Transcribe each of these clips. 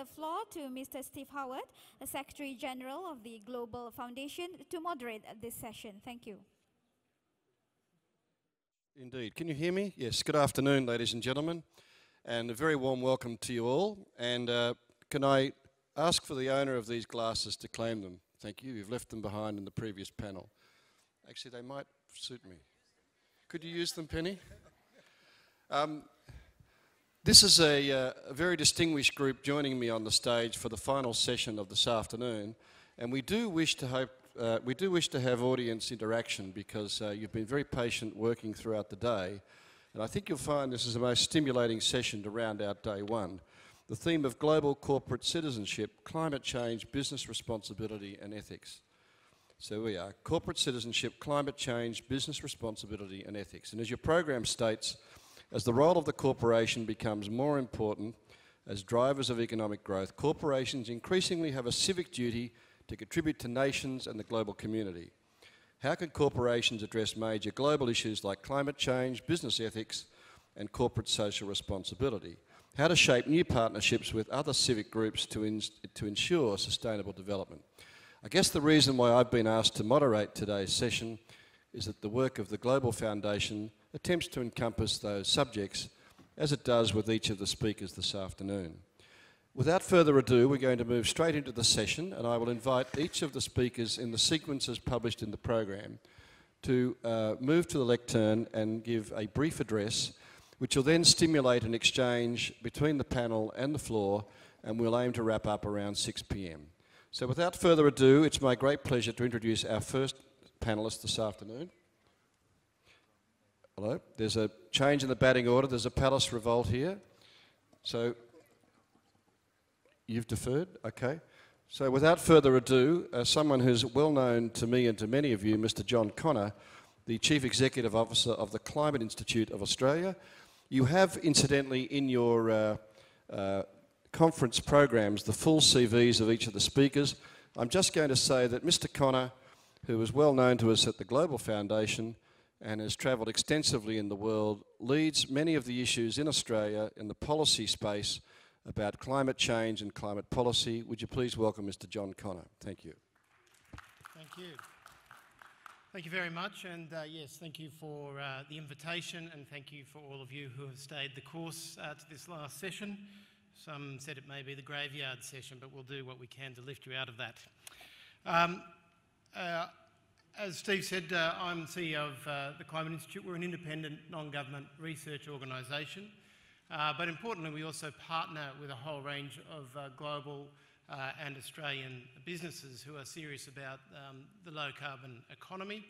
the floor to Mr. Steve Howard, the Secretary General of the Global Foundation, to moderate this session. Thank you. Indeed. Can you hear me? Yes. Good afternoon, ladies and gentlemen, and a very warm welcome to you all. And can I ask for the owner of these glasses to claim them? Thank you. You've left them behind in the previous panel. Actually, they might suit me. Could you use them, Penny? This is a very distinguished group joining me on the stage for the final session of this afternoon, and we do wish to have audience interaction because you've been very patient working throughout the day, and I think you'll find this is the most stimulating session to round out day one. The theme of global corporate citizenship, climate change, business responsibility and ethics. So we are corporate citizenship, climate change, business responsibility and ethics. And as your program states, as the role of the corporation becomes more important as drivers of economic growth, corporations increasingly have a civic duty to contribute to nations and the global community. How can corporations address major global issues like climate change, business ethics, and corporate social responsibility? How to shape new partnerships with other civic groups to ensure sustainable development? I guess the reason why I've been asked to moderate today's session is that the work of the Global Foundation attempts to encompass those subjects, as it does with each of the speakers this afternoon. Without further ado, we're going to move straight into the session, and I will invite each of the speakers in the sequences published in the program to move to the lectern and give a brief address, which will then stimulate an exchange between the panel and the floor, and we'll aim to wrap up around 6 p.m. So without further ado, it's my great pleasure to introduce our first panellist this afternoon. Hello. There's a change in the batting order. There's a palace revolt here. So you've deferred? Okay. So without further ado, someone who's well known to me and to many of you, Mr. John Connor, the Chief Executive Officer of the Climate Institute of Australia. You have, incidentally, in your conference programs, the full CVs of each of the speakers. I'm just going to say that Mr. Connor, who is well known to us at the Global Foundation and has travelled extensively in the world, leads many of the issues in Australia in the policy space about climate change and climate policy. Would you please welcome Mr. John Connor? Thank you. Thank you. Thank you very much, and yes, thank you for the invitation, and thank you for all of you who have stayed the course to this last session. Some said it may be the graveyard session, but we'll do what we can to lift you out of that. As Steve said, I'm CEO of the Climate Institute. We're an independent, non-government research organisation, but importantly, we also partner with a whole range of global and Australian businesses who are serious about the low-carbon economy,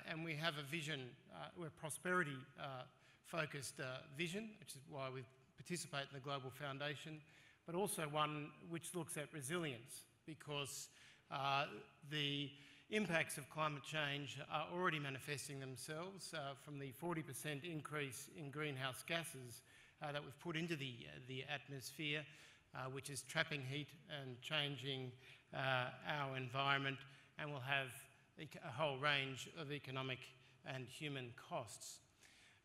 and we have a vision, we're a prosperity-focused vision, which is why we participate in the Global Foundation, but also one which looks at resilience, because the impacts of climate change are already manifesting themselves from the 40% increase in greenhouse gases that we've put into the atmosphere, which is trapping heat and changing our environment, and will have a whole range of economic and human costs.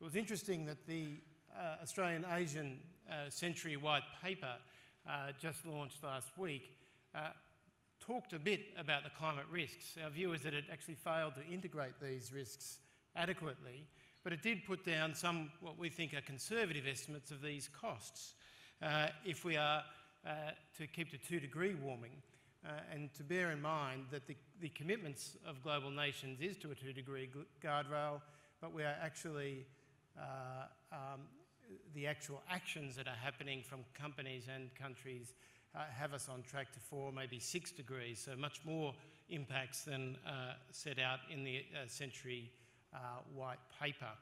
It was interesting that the Australian Asian Century White Paper, just launched last week, talked a bit about the climate risks. Our view is that it actually failed to integrate these risks adequately, but it did put down some, what we think are conservative estimates of these costs. If we are to keep to 2-degree warming, and to bear in mind that the commitments of global nations is to a 2-degree guardrail, but we are actually, the actual actions that are happening from companies and countries have us on track to 4, maybe 6 degrees, so much more impacts than set out in the Century White Paper.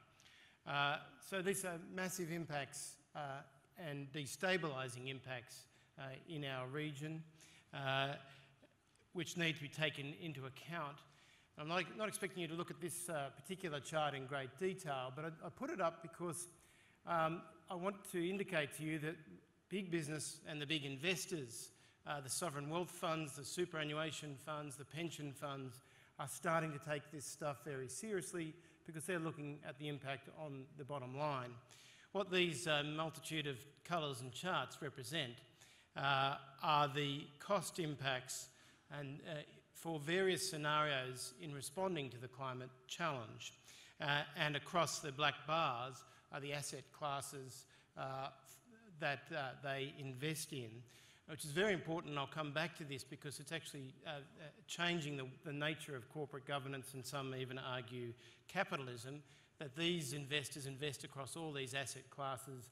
So these are massive impacts and destabilising impacts in our region, which need to be taken into account. I'm not expecting you to look at this particular chart in great detail, but I put it up because I want to indicate to you that big business and the big investors, the sovereign wealth funds, the superannuation funds, the pension funds, are starting to take this stuff very seriously because they're looking at the impact on the bottom line. What these multitude of colours and charts represent are the cost impacts and for various scenarios in responding to the climate challenge. And across the black bars are the asset classes that they invest in, which is very important, and I'll come back to this because it's actually changing the nature of corporate governance, and some even argue capitalism, that these investors invest across all these asset classes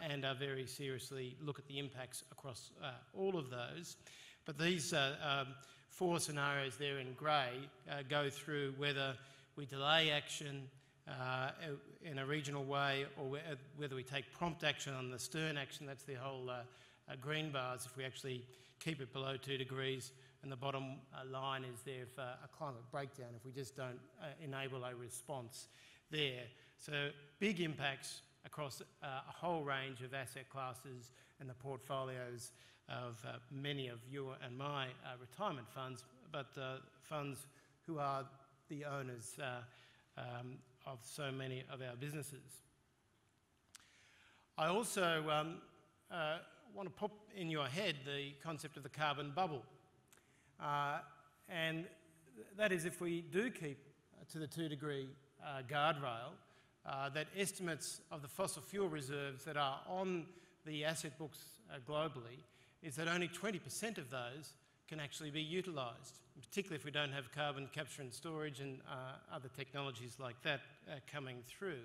and are very seriously look at the impacts across all of those. But these 4 scenarios there in grey go through whether we delay action in a regional way, or whether we take prompt action on the stern action. That's the whole green bars, if we actually keep it below 2 degrees, and the bottom line is there for a climate breakdown if we just don't enable a response there. So big impacts across a whole range of asset classes and the portfolios of many of your and my retirement funds, but funds who are the owners of so many of our businesses. I also want to pop in your head the concept of the carbon bubble. And that is, if we do keep to the 2 degree guardrail, that estimates of the fossil fuel reserves that are on the asset books globally is that only 20% of those can actually be utilised, particularly if we don't have carbon capture and storage and other technologies like that coming through.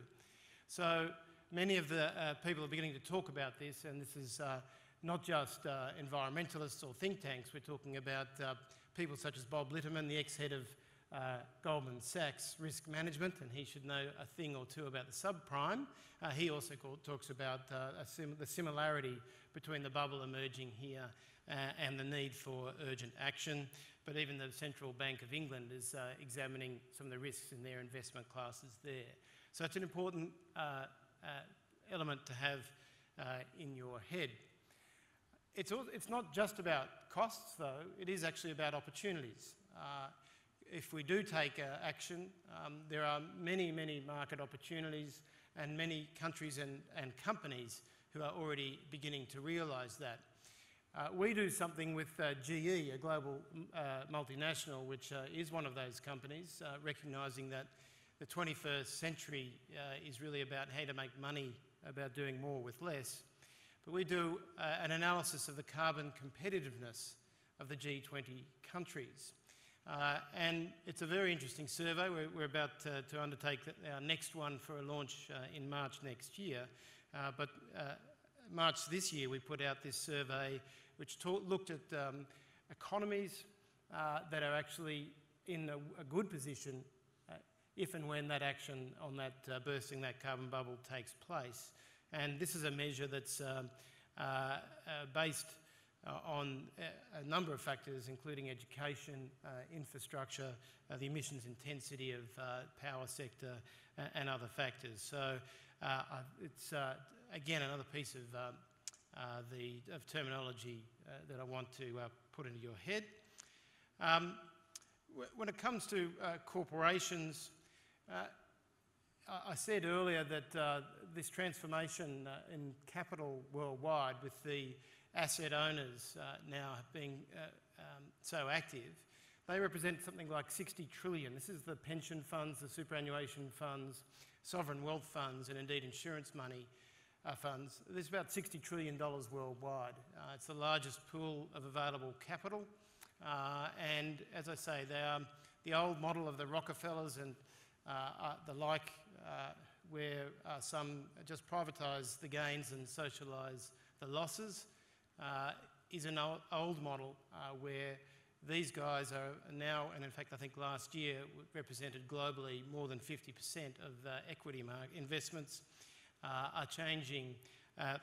So many of the people are beginning to talk about this, and this is not just environmentalists or think tanks. We're talking about people such as Bob Litterman, the ex-head of Goldman Sachs Risk Management, and he should know a thing or two about the subprime. He also talks about the similarity between the bubble emerging here and the need for urgent action. But even the Central Bank of England is examining some of the risks in their investment classes there. So it's an important element to have in your head. It's not just about costs, though. It is actually about opportunities. If we do take action, there are many, many market opportunities and many countries and companies who are already beginning to realise that. We do something with GE, a global multinational, which is one of those companies, recognising that the 21st century is really about how to make money, about doing more with less. But we do an analysis of the carbon competitiveness of the G20 countries. And it's a very interesting survey. We're about to undertake our next one for a launch in March next year. But March this year we put out this survey which looked at economies that are actually in a good position if and when that action on that bursting that carbon bubble takes place. And this is a measure that's based on a number of factors, including education, infrastructure, the emissions intensity of power sector, and other factors. So it's again another piece of terminology that I want to put into your head. When it comes to corporations, I said earlier that this transformation in capital worldwide, with the asset owners now being so active, they represent something like 60 trillion. This is the pension funds, the superannuation funds, sovereign wealth funds, and indeed insurance money funds. There's about $60 trillion worldwide. It's the largest pool of available capital. And as I say, they are the old model of the Rockefellers and the like, where some just privatise the gains and socialise the losses, is an old model where these guys are now, and in fact I think last year represented globally more than 50% of equity market investments, are changing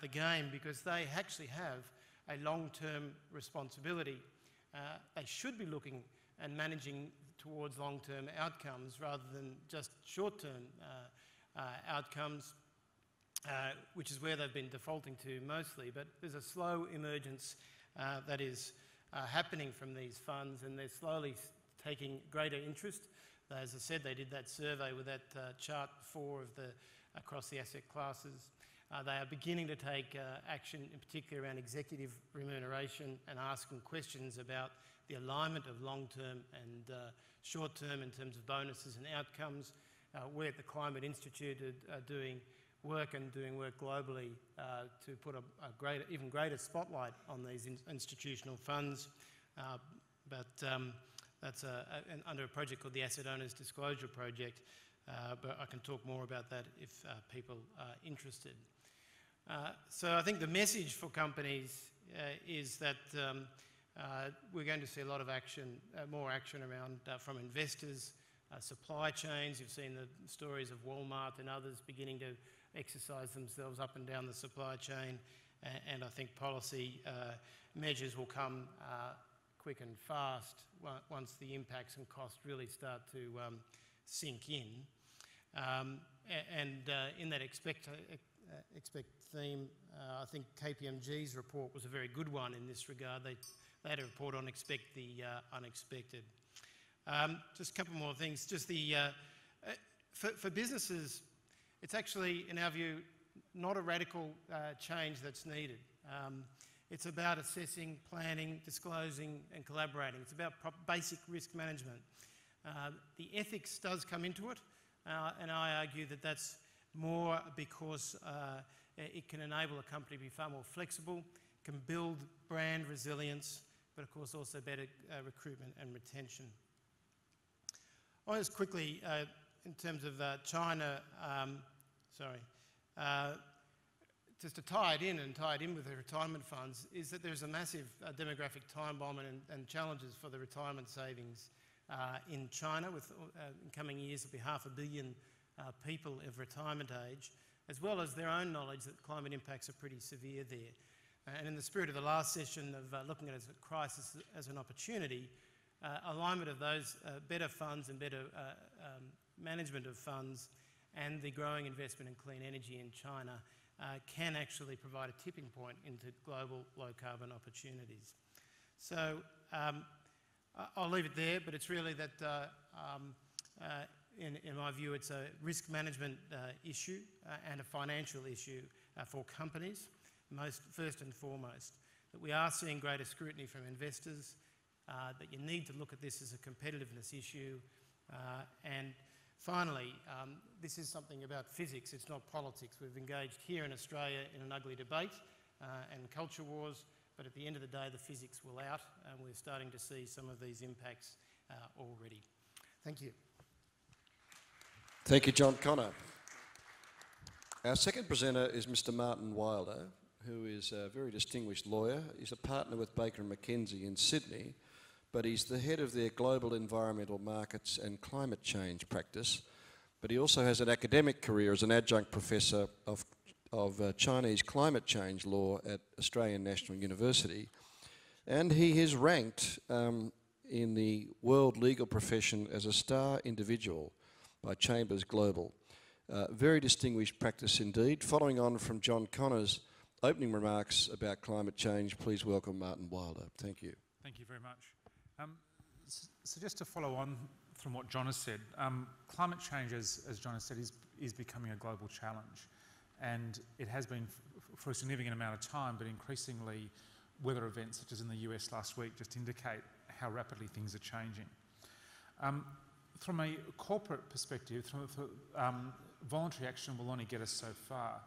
the game because they actually have a long-term responsibility. They should be looking and managing towards long-term outcomes rather than just short-term outcomes, which is where they've been defaulting to mostly. But there's a slow emergence that is happening from these funds, and they're slowly taking greater interest. As I said, they did that survey with that chart before of across the asset classes. They are beginning to take action, in particular around executive remuneration, and asking questions about the alignment of long-term and short-term in terms of bonuses and outcomes. We're at the Climate Institute doing work globally to put a even greater spotlight on these institutional funds. That's under a project called the Asset Owners Disclosure Project, but I can talk more about that if people are interested. So I think the message for companies is that we're going to see a lot of action, more action around from investors, supply chains. You've seen the stories of Walmart and others beginning to exercise themselves up and down the supply chain, and I think policy measures will come quick and fast once the impacts and costs really start to sink in. In that expect theme, I think KPMG's report was a very good one in this regard. They had a report on expect the unexpected. Just a couple more things. Just the for businesses, it's actually, in our view, not a radical change that's needed. It's about assessing, planning, disclosing and collaborating. It's about basic risk management. The ethics does come into it, and I argue that that's more because it can enable a company to be far more flexible, can build brand resilience, but of course also better recruitment and retention. I just quickly, in terms of China, just to tie it in with the retirement funds, is that there's a massive demographic time bomb and challenges for the retirement savings in China. With in coming years, there'll be 500 million people of retirement age, as well as their own knowledge that climate impacts are pretty severe there. And in the spirit of the last session of looking at it as a crisis as an opportunity, alignment of those better funds and better management of funds and the growing investment in clean energy in China can actually provide a tipping point into global low-carbon opportunities. So I'll leave it there, but it's really that, in my view, it's a risk management issue and a financial issue for companies, first and foremost. That we are seeing greater scrutiny from investors, that you need to look at this as a competitiveness issue, and finally, this is something about physics, it's not politics. We've engaged here in Australia in an ugly debate and culture wars, but at the end of the day, the physics will out, and we're starting to see some of these impacts already. Thank you. Thank you, John Connor. Our second presenter is Mr. Martin Wilder, who is a very distinguished lawyer. He's a partner with Baker & McKenzie in Sydney, but he's the head of their global environmental markets and climate change practice. But he also has an academic career as an adjunct professor of Chinese climate change law at Australian National University. And he is ranked in the world legal profession as a star individual by Chambers Global. Very distinguished practice indeed. Following on from John Connor's opening remarks about climate change, please welcome Martin Wilder. Thank you. Thank you very much. So just to follow on from what John has said, climate change, as John has said, is becoming a global challenge. And it has been for a significant amount of time, but increasingly weather events such as in the US last week just indicate how rapidly things are changing. From a corporate perspective, voluntary action will only get us so far.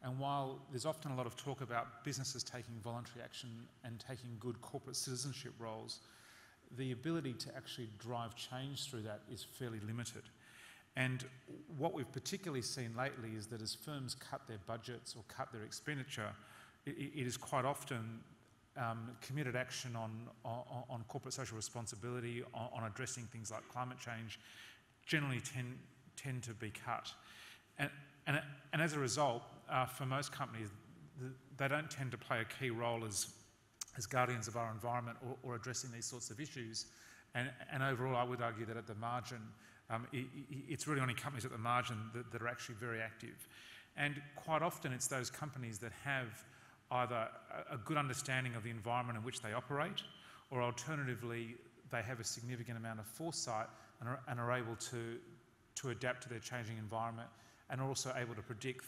And while there's often a lot of talk about businesses taking voluntary action and taking good corporate citizenship roles, the ability to actually drive change through that is fairly limited. And what we've particularly seen lately is that as firms cut their budgets or cut their expenditure, it is quite often committed action on corporate social responsibility, on addressing things like climate change, generally tend to be cut. And as a result, for most companies, they don't tend to play a key role as guardians of our environment or addressing these sorts of issues. And overall, I would argue that at the margin, it's really only companies at the margin that are actually very active. And quite often it's those companies that have either a good understanding of the environment in which they operate, or alternatively, they have a significant amount of foresight and are able to adapt to their changing environment, and are also able to predict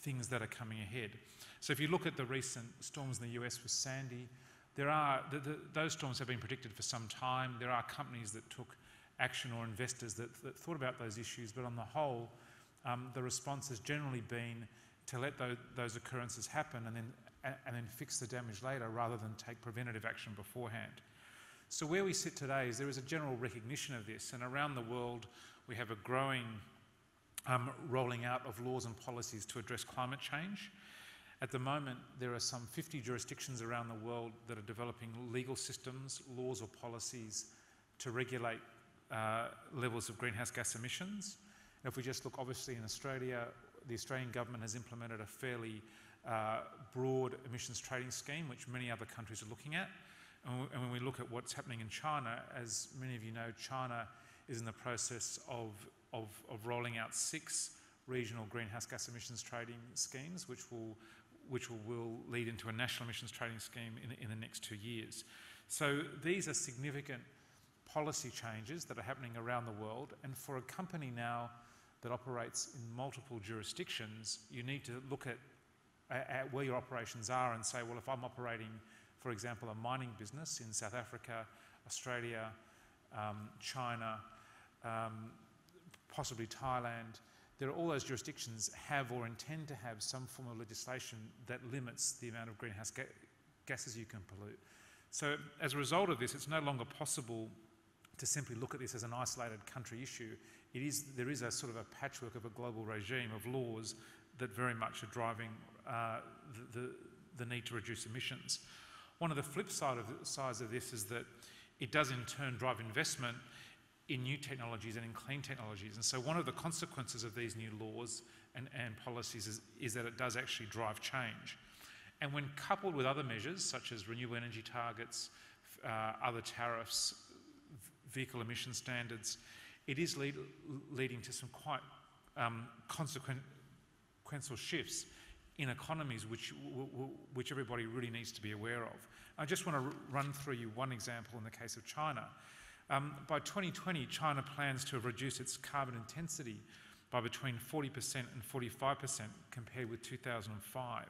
things that are coming ahead. So if you look at the recent storms in the US with Sandy, those storms have been predicted for some time. There are companies that took action or investors that thought about those issues, but on the whole, the response has generally been to let those occurrences happen and then fix the damage later rather than take preventative action beforehand. So where we sit today is there is a general recognition of this, and around the world we have a growing rolling out of laws and policies to address climate change. At the moment, there are some 50 jurisdictions around the world that are developing legal systems, laws or policies to regulate levels of greenhouse gas emissions. And if we just look obviously in Australia, the Australian government has implemented a fairly broad emissions trading scheme, which many other countries are looking at. And when we look at what's happening in China, as many of you know, China is in the process of rolling out 6 regional greenhouse gas emissions trading schemes, which will lead into a national emissions trading scheme in the next 2 years. So these are significant policy changes that are happening around the world, and for a company now that operates in multiple jurisdictions, you need to look at where your operations are and say, well, if I'm operating, for example, a mining business in South Africa, Australia, China, possibly Thailand, there are all those jurisdictions have or intend to have some form of legislation that limits the amount of greenhouse gases you can pollute. So as a result of this, it's no longer possible to simply look at this as an isolated country issue. There is a sort of a patchwork of a global regime of laws that very much are driving the need to reduce emissions. One of the flip sides of this is that it does in turn drive investment in new technologies and in clean technologies. And so one of the consequences of these new laws and policies is that it does actually drive change. And when coupled with other measures, such as renewable energy targets, other tariffs, vehicle emission standards, it is leading to some quite consequential shifts in economies which everybody really needs to be aware of. I just want to run through you one example in the case of China. By 2020, China plans to have reduced its carbon intensity by between 40% and 45% compared with 2005.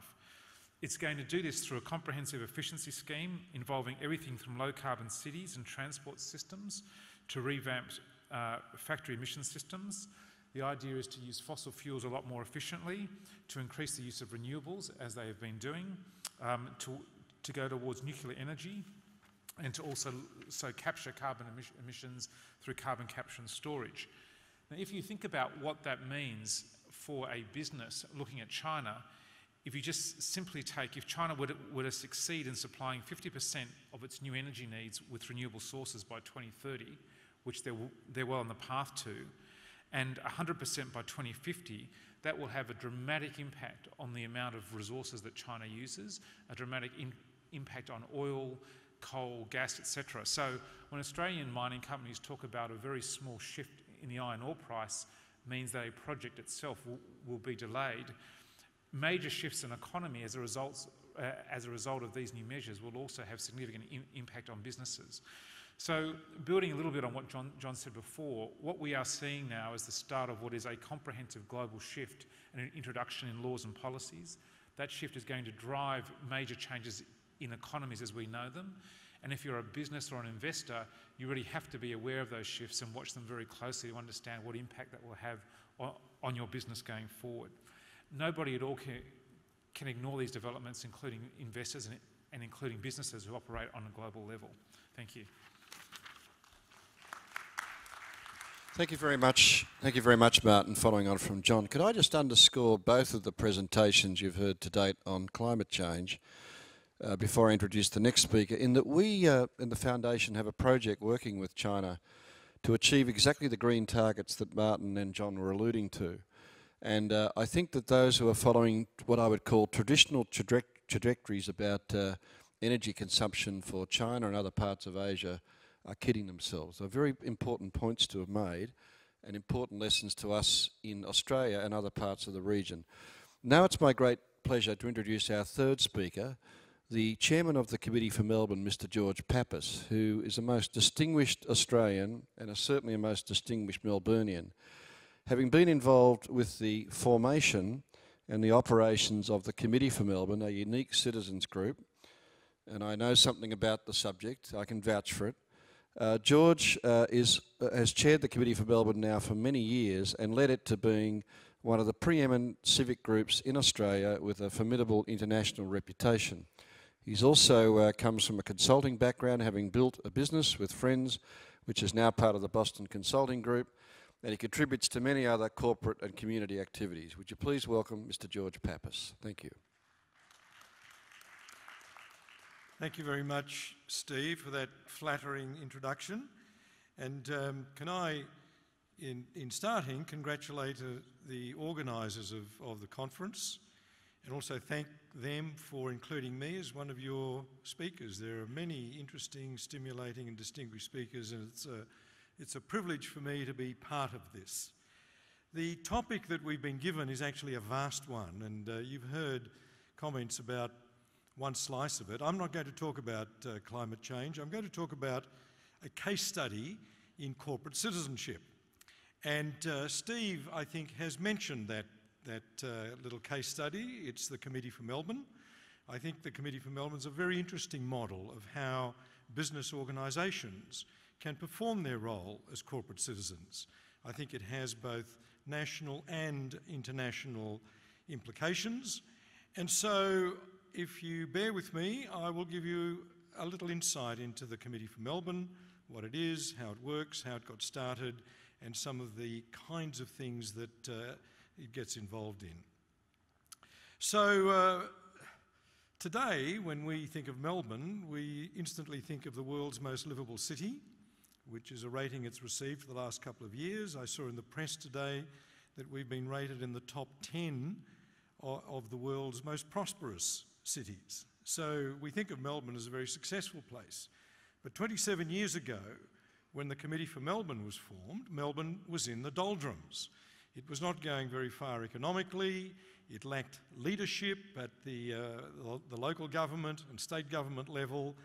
It's going to do this through a comprehensive efficiency scheme involving everything from low-carbon cities and transport systems to revamped factory emission systems. The idea is to use fossil fuels a lot more efficiently, to increase the use of renewables, as they have been doing, to go towards nuclear energy, and to also capture carbon emissions through carbon capture and storage. Now, if you think about what that means for a business looking at China, if you just simply take, if China were to succeed in supplying 50% of its new energy needs with renewable sources by 2030, which they're well on the path to, and 100% by 2050, that will have a dramatic impact on the amount of resources that China uses, a dramatic impact on oil, coal, gas, etc. So when Australian mining companies talk about a very small shift in the iron ore price, means that a project itself will be delayed. Major shifts in economy as a result of these new measures will also have significant impact on businesses. So building a little bit on what John said before, what we are seeing now is the start of what is a comprehensive global shift and an introduction in laws and policies. That shift is going to drive major changes in economies as we know them. And if you're a business or an investor, you really have to be aware of those shifts and watch them very closely to understand what impact that will have on your business going forward. Nobody at all can ignore these developments, including investors and including businesses who operate on a global level. Thank you. Thank you very much. Thank you very much, Martin. Following on from John, could I just underscore both of the presentations you've heard to date on climate change before I introduce the next speaker, in that we in the Foundation have a project working with China to achieve exactly the green targets that Martin and John were alluding to. And I think that those who are following what I would call traditional trajectories about energy consumption for China and other parts of Asia are kidding themselves. They're very important points to have made and important lessons to us in Australia and other parts of the region. Now it's my great pleasure to introduce our third speaker, the Chairman of the Committee for Melbourne, Mr. George Pappas, who is a most distinguished Australian and certainly a most distinguished Melburnian. Having been involved with the formation and the operations of the Committee for Melbourne, a unique citizens group. And I know something about the subject, I can vouch for it. George has chaired the Committee for Melbourne now for many years and led it to being one of the preeminent civic groups in Australia with a formidable international reputation. He's also comes from a consulting background, having built a business with friends, which is now part of the Boston Consulting Group, and he contributes to many other corporate and community activities. Would you please welcome Mr. George Pappas? Thank you. Thank you very much, Steve, for that flattering introduction. And can I, in starting, congratulate the organisers of the conference and also thank them for including me as one of your speakers. There are many interesting, stimulating and distinguished speakers, and it's a privilege for me to be part of this. The topic that we've been given is actually a vast one, and you've heard comments about one slice of it. I'm not going to talk about climate change. I'm going to talk about a case study in corporate citizenship. And Steve, I think, has mentioned that little case study. It's the Committee for Melbourne. I think the Committee for Melbourne is a very interesting model of how business organisations can perform their role as corporate citizens. I think it has both national and international implications. And so, if you bear with me, I will give you a little insight into the Committee for Melbourne, what it is, how it works, how it got started, and some of the kinds of things that it gets involved in. So today, when we think of Melbourne, we instantly think of the world's most livable city, which is a rating it's received for the last couple of years. I saw in the press today that we've been rated in the top 10 of the world's most prosperous cities. So we think of Melbourne as a very successful place. But 27 years ago, when the Committee for Melbourne was formed, Melbourne was in the doldrums. It was not going very far economically. It lacked leadership at the local government and state government level.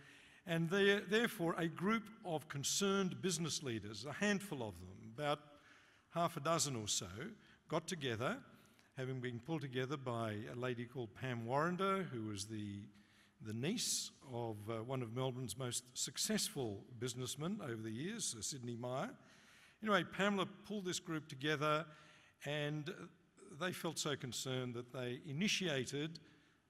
And therefore, a group of concerned business leaders, a handful of them, about half a dozen or so, got together, having been pulled together by a lady called Pam Warrender, who was the niece of one of Melbourne's most successful businessmen over the years, Sir Sidney Meyer. Anyway, Pamela pulled this group together, and they felt so concerned that they initiated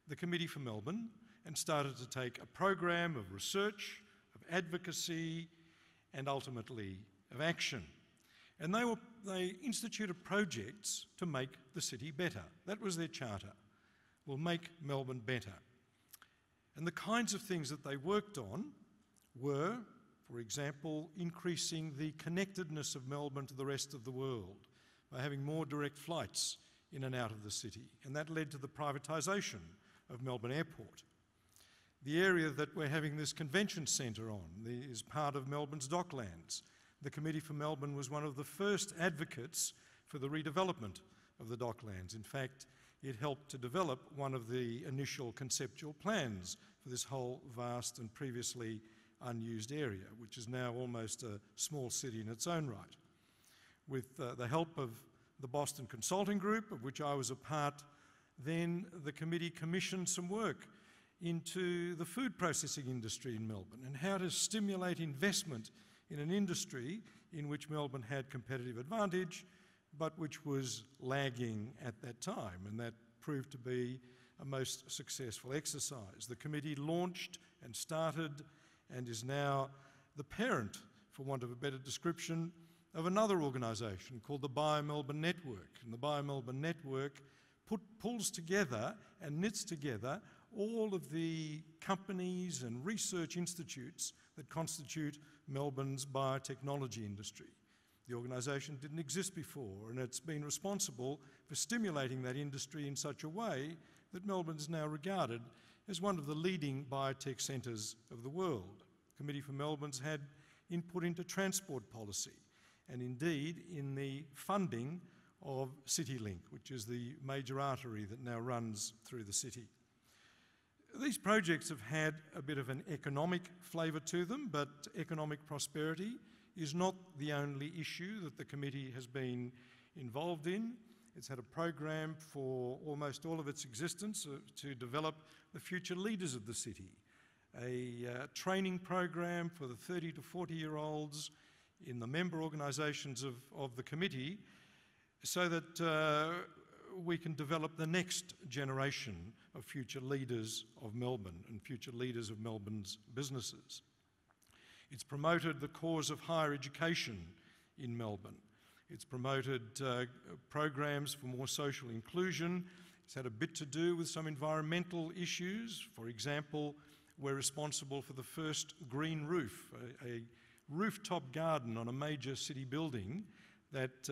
the Committee for Melbourne and started to take a program of research, of advocacy, and ultimately of action. And they instituted projects to make the city better. That was their charter. We'll make Melbourne better. And the kinds of things that they worked on were, for example, increasing the connectedness of Melbourne to the rest of the world by having more direct flights in and out of the city. And that led to the privatisation of Melbourne Airport. The area that we're having this convention centre on is part of Melbourne's Docklands. The Committee for Melbourne was one of the first advocates for the redevelopment of the Docklands. In fact, it helped to develop one of the initial conceptual plans for this whole vast and previously unused area, which is now almost a small city in its own right. With the help of the Boston Consulting Group, of which I was a part, then the committee commissioned some work into the food processing industry in Melbourne and how to stimulate investment in an industry in which Melbourne had competitive advantage, but which was lagging at that time, and that proved to be a most successful exercise. The committee launched and started and is now the parent, for want of a better description, of another organisation called the Bio-Melbourne Network. And the Bio-Melbourne Network pulls together and knits together all of the companies and research institutes that constitute Melbourne's biotechnology industry. The organisation didn't exist before, and it's been responsible for stimulating that industry in such a way that Melbourne is now regarded as one of the leading biotech centres of the world. The Committee for Melbourne's had input into transport policy, and indeed in the funding of CityLink, which is the major artery that now runs through the city. These projects have had a bit of an economic flavour to them, but economic prosperity is not the only issue that the committee has been involved in. It's had a program for almost all of its existence to develop the future leaders of the city, a training program for the 30 to 40-year-olds in the member organisations of the committee so that we can develop the next generation of future leaders of Melbourne and future leaders of Melbourne's businesses. It's promoted the cause of higher education in Melbourne. It's promoted programs for more social inclusion. It's had a bit to do with some environmental issues. For example, we're responsible for the first green roof, a rooftop garden on a major city building that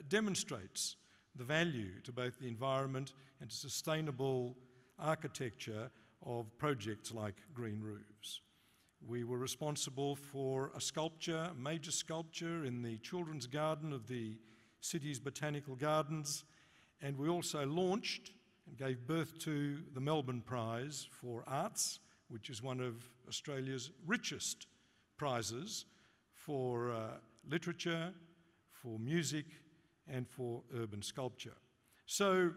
demonstrates the value to both the environment and to sustainable architecture of projects like green roofs. We were responsible for a sculpture, a major sculpture in the children's garden of the city's botanical gardens, and we also launched and gave birth to the Melbourne Prize for Arts, which is one of Australia's richest prizes for literature, for music, and for urban sculpture. So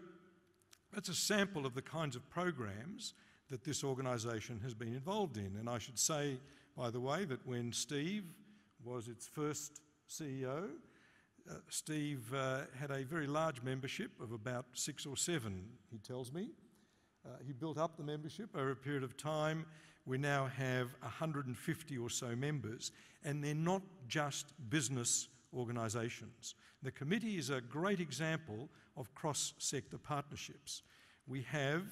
that's a sample of the kinds of programs that this organisation has been involved in. And I should say, by the way, that when Steve was its first CEO, Steve had a very large membership of about 6 or 7, he tells me. He built up the membership over a period of time. We now have 150 or so members, and they're not just business organisations. The committee is a great example of cross-sector partnerships. We have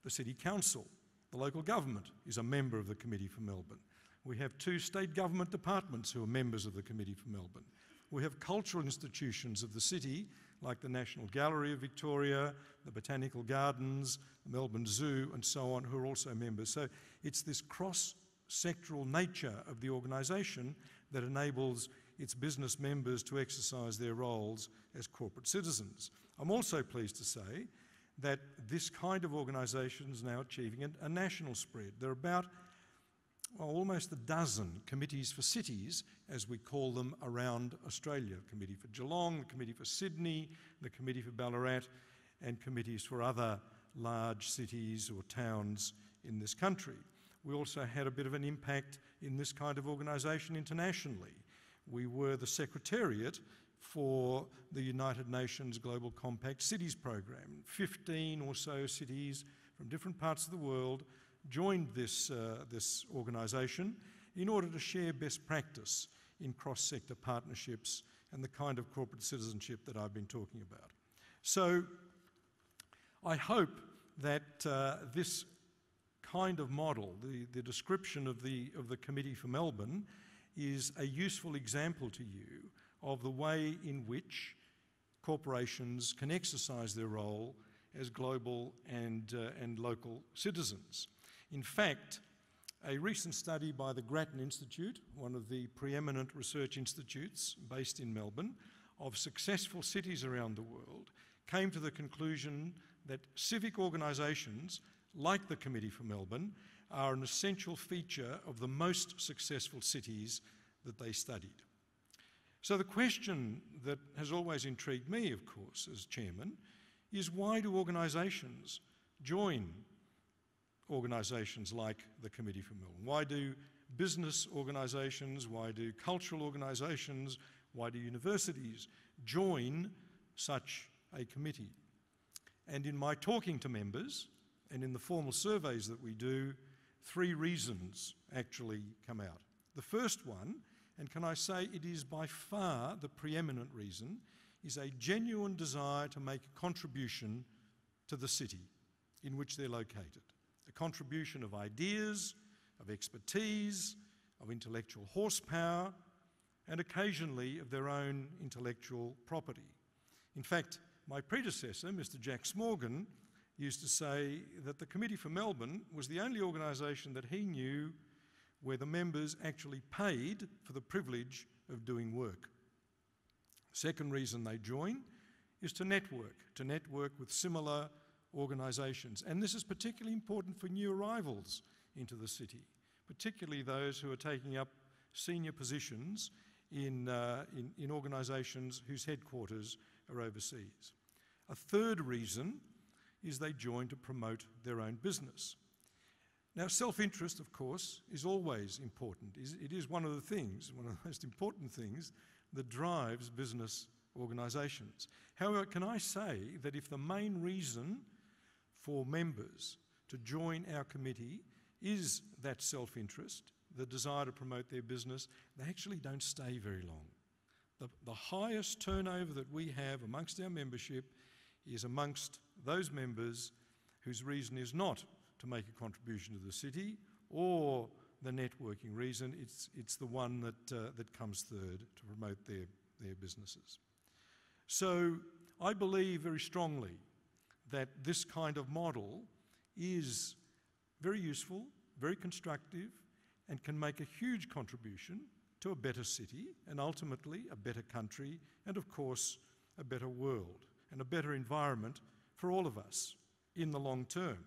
the City Council. The local government is a member of the Committee for Melbourne. We have 2 state government departments who are members of the Committee for Melbourne. We have cultural institutions of the city, like the National Gallery of Victoria, the Botanical Gardens, the Melbourne Zoo, and so on, who are also members. So it's this cross-sectoral nature of the organisation that enables its business members to exercise their roles as corporate citizens. I'm also pleased to say that this kind of organisation is now achieving a national spread. There are about almost a dozen committees for cities, as we call them, around Australia. The Committee for Geelong, the Committee for Sydney, the Committee for Ballarat, and committees for other large cities or towns in this country. We also had a bit of an impact in this kind of organisation internationally. We were the secretariat for the United Nations Global Compact Cities Program. 15 or so cities from different parts of the world joined this organisation in order to share best practice in cross-sector partnerships and the kind of corporate citizenship that I've been talking about. So I hope that this kind of model, the description of the Committee for Melbourne, is a useful example to you of the way in which corporations can exercise their role as global and local citizens. In fact, a recent study by the Grattan Institute, one of the preeminent research institutes based in Melbourne, of successful cities around the world, came to the conclusion that civic organisations, like the Committee for Melbourne, are an essential feature of the most successful cities that they studied. So the question that has always intrigued me, of course, as chairman, is why do organisations join organisations like the Committee for Melbourne? Why do business organisations, why do cultural organisations, why do universities join such a committee? And in my talking to members and in the formal surveys that we do, 3 reasons actually come out. The first one, and can I say it is by far the preeminent reason, is a genuine desire to make a contribution to the city in which they're located. A contribution of ideas, of expertise, of intellectual horsepower, and occasionally of their own intellectual property. In fact, my predecessor, Mr. Jack Smorgon, used to say that the Committee for Melbourne was the only organisation that he knew where the members actually paid for the privilege of doing work. Second reason they join is to network with similar organisations. And this is particularly important for new arrivals into the city, particularly those who are taking up senior positions in organisations whose headquarters are overseas. A third reason is they join to promote their own business. Now, self-interest, of course, is always important. It is one of the things, one of the most important things that drives business organisations. However, can I say that if the main reason for members to join our committee is that self-interest, the desire to promote their business, they actually don't stay very long. The highest turnover that we have amongst our membership is amongst those members whose reason is not to make a contribution to the city or the networking reason. It's the one that comes third to promote their businesses. So I believe very strongly that this kind of model is very useful, very constructive, and can make a huge contribution to a better city and ultimately a better country and, of course, a better world and a better environment for all of us in the long term.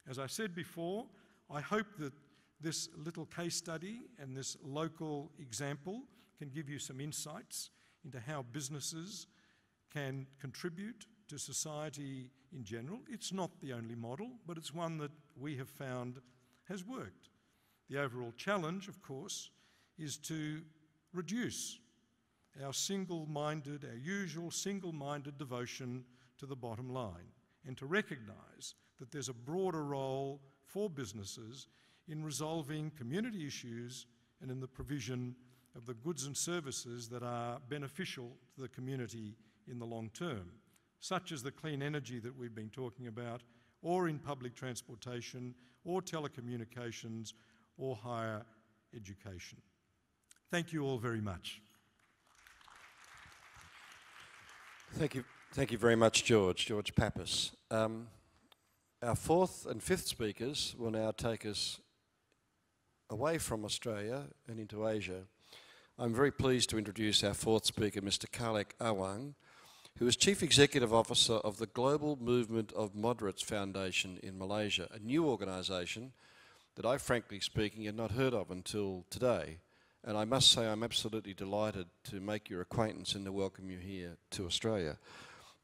As I said before, I hope that this little case study and this local example can give you some insights into how businesses can contribute to society in general. It's not the only model, but it's one that we have found has worked. The overall challenge, of course, is to reduce our usual single-minded devotion to the bottom line, and to recognise that there's a broader role for businesses in resolving community issues and in the provision of the goods and services that are beneficial to the community in the long term, such as the clean energy that we've been talking about, or in public transportation, or telecommunications, or higher education. Thank you all very much. Thank you very much, George Pappas. Our fourth and fifth speakers will now take us away from Australia and into Asia. I'm very pleased to introduce our fourth speaker, Mr. Khalek Awang, who is Chief Executive Officer of the Global Movement of Moderates Foundation in Malaysia, a new organisation that I, frankly speaking, had not heard of until today. And I must say I'm absolutely delighted to make your acquaintance and to welcome you here to Australia.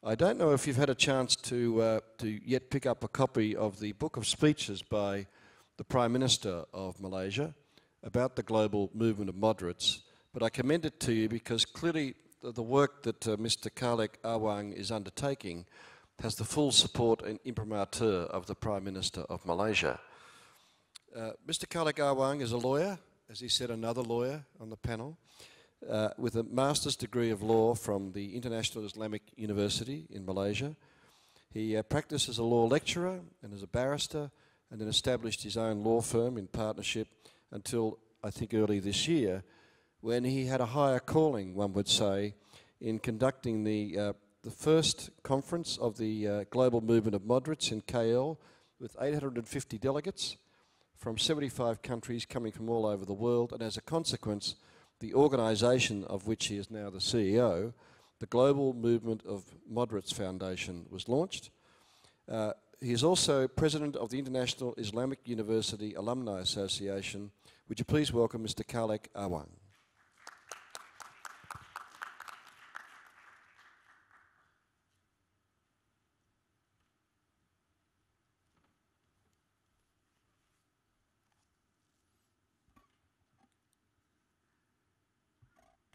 I don't know if you've had a chance to yet pick up a copy of the book of speeches by the Prime Minister of Malaysia about the global movement of moderates, but I commend it to you because clearly the work that Mr. Khalek Awang is undertaking has the full support and imprimatur of the Prime Minister of Malaysia. Mr. Khalek Awang is a lawyer, as he said, another lawyer on the panel, with a master's degree of law from the International Islamic University in Malaysia. He practiced as a law lecturer and as a barrister, and then established his own law firm in partnership until, I think, early this year, when he had a higher calling, one would say, in conducting the first conference of the Global Movement of Moderates in KL with 850 delegates from 75 countries coming from all over the world, and as a consequence, the organisation of which he is now the CEO, the Global Movement of Moderates Foundation, was launched. He is also President of the International Islamic University Alumni Association. Would you please welcome Mr. Khalek Awang.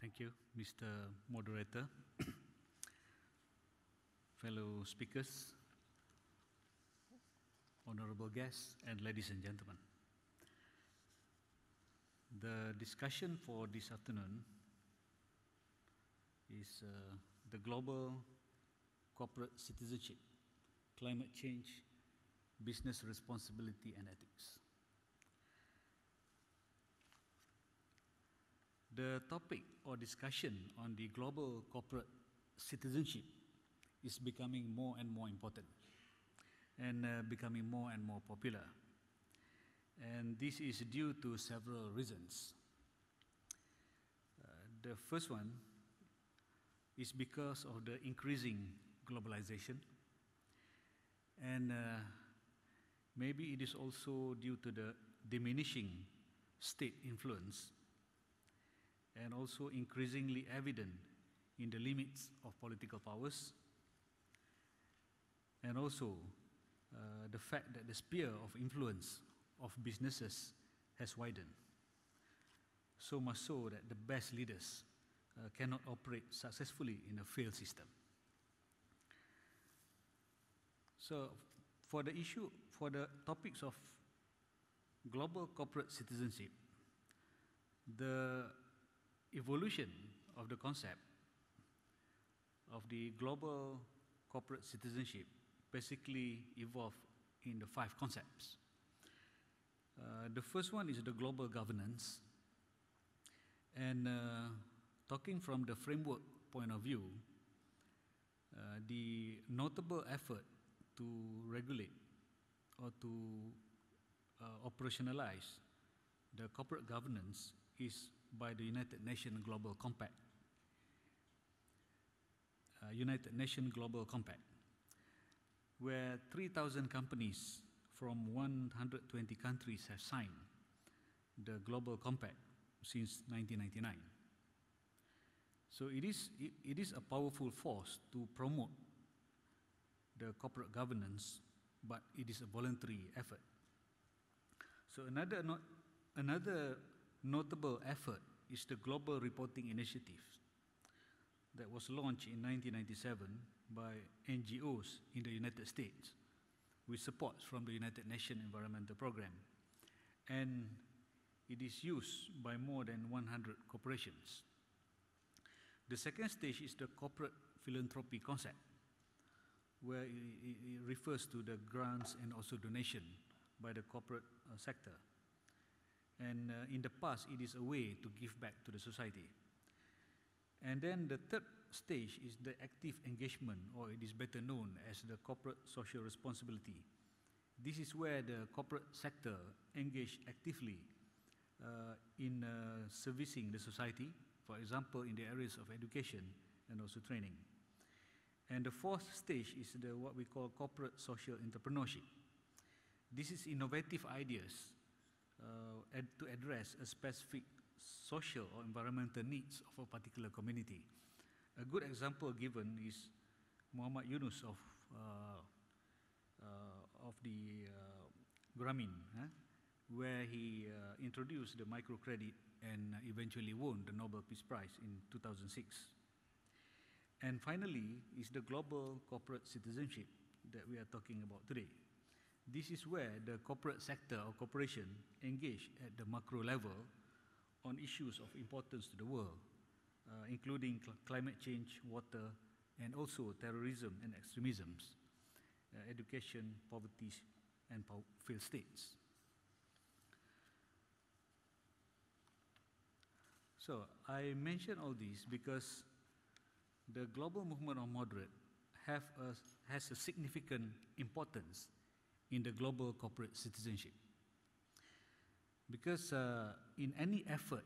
Thank you, Mr. Moderator, fellow speakers, honorable guests, and ladies and gentlemen. The discussion for this afternoon is the global corporate citizenship, climate change, business responsibility and ethics. The topic or discussion on the global corporate citizenship is becoming more and more important and becoming more and more popular. And this is due to several reasons. The first one is because of the increasing globalization, and maybe it is also due to the diminishing state influence, and also increasingly evident in the limits of political powers, and also the fact that the sphere of influence of businesses has widened. So much so that the best leaders cannot operate successfully in a failed system. So for the topics of global corporate citizenship, the evolution of the concept of the global corporate citizenship basically evolved in the 5 concepts. The first one is the global governance, and talking from the framework point of view, the notable effort to regulate or to operationalize the corporate governance is by the United Nations Global Compact. United Nations Global Compact, where 3,000 companies from 120 countries have signed the Global Compact since 1999. So it is a powerful force to promote the corporate governance, but it is a voluntary effort. So another notable effort is the Global Reporting Initiative that was launched in 1997 by NGOs in the United States with support from the United Nations Environmental Programme, and it is used by more than 100 corporations. The second stage is the corporate philanthropy concept, where it refers to the grants and also donation by the corporate sector. And in the past, it is a way to give back to the society. And then the third stage is the active engagement, or it is better known as the corporate social responsibility. This is where the corporate sector engage actively in servicing the society, for example, in the areas of education and also training. And the fourth stage is what we call corporate social entrepreneurship. This is innovative ideas to address a specific social or environmental needs of a particular community. A good example given is Muhammad Yunus of the Grameen, where he introduced the microcredit and eventually won the Nobel Peace Prize in 2006. And finally is the global corporate citizenship that we are talking about today. This is where the corporate sector or corporation engage at the macro level on issues of importance to the world, including climate change, water, and also terrorism and extremisms, education, poverty, and failed states. So I mention all this because the global movement of moderate has a significant importance in the global corporate citizenship. Because in any effort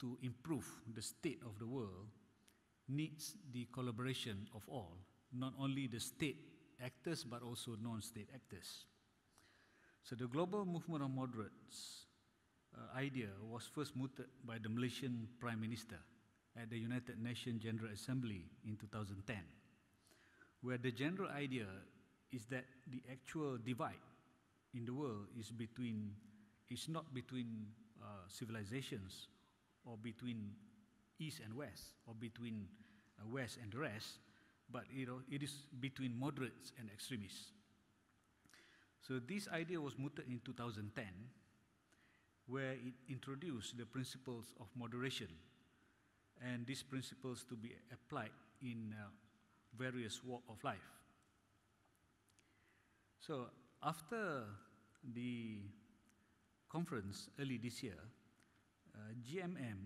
to improve the state of the world needs the collaboration of all, not only the state actors but also non-state actors. So the global movement of moderates idea was first mooted by the Malaysian Prime Minister at the United Nations General Assembly in 2010, where the general idea is that the actual divide in the world is not between civilizations or between East and West or between West and the rest, but it is between moderates and extremists. So this idea was mooted in 2010, where it introduced the principles of moderation, and these principles to be applied in various walks of life. So after the conference early this year, GMM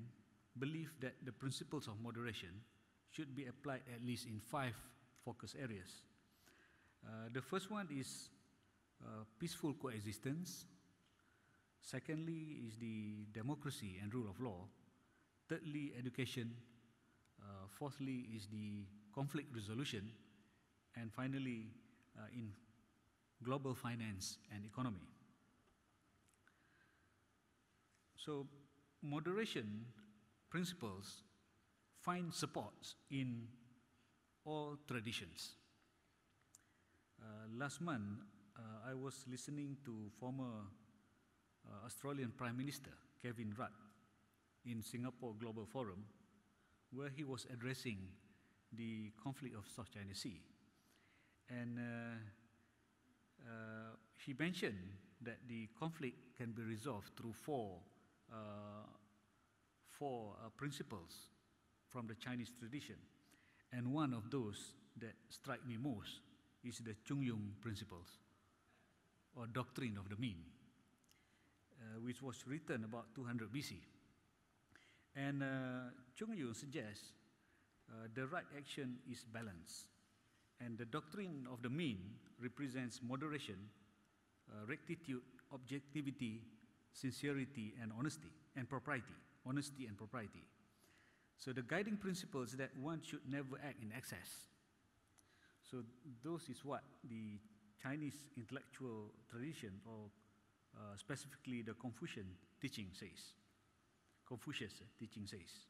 believed that the principles of moderation should be applied at least in 5 focus areas. The first one is peaceful coexistence. Secondly is the democracy and rule of law. Thirdly, education. Fourthly is the conflict resolution. And finally, in global finance and economy. So moderation principles find support in all traditions. last month, I was listening to former Australian Prime Minister Kevin Rudd in Singapore Global Forum, where he was addressing the conflict of South China Sea. And he mentioned that the conflict can be resolved through four principles from the Chinese tradition. And one of those that strike me most is the Chung-Yung principles, or doctrine of the mean, which was written about 200 BC. And Chung-Yung suggests the right action is balance. And the doctrine of the mean represents moderation, rectitude, objectivity, sincerity, and honesty, and propriety. Honesty and propriety. So the guiding principle is that one should never act in excess. So those is what the Chinese intellectual tradition, or specifically the Confucian teaching says. Confucius teaching says.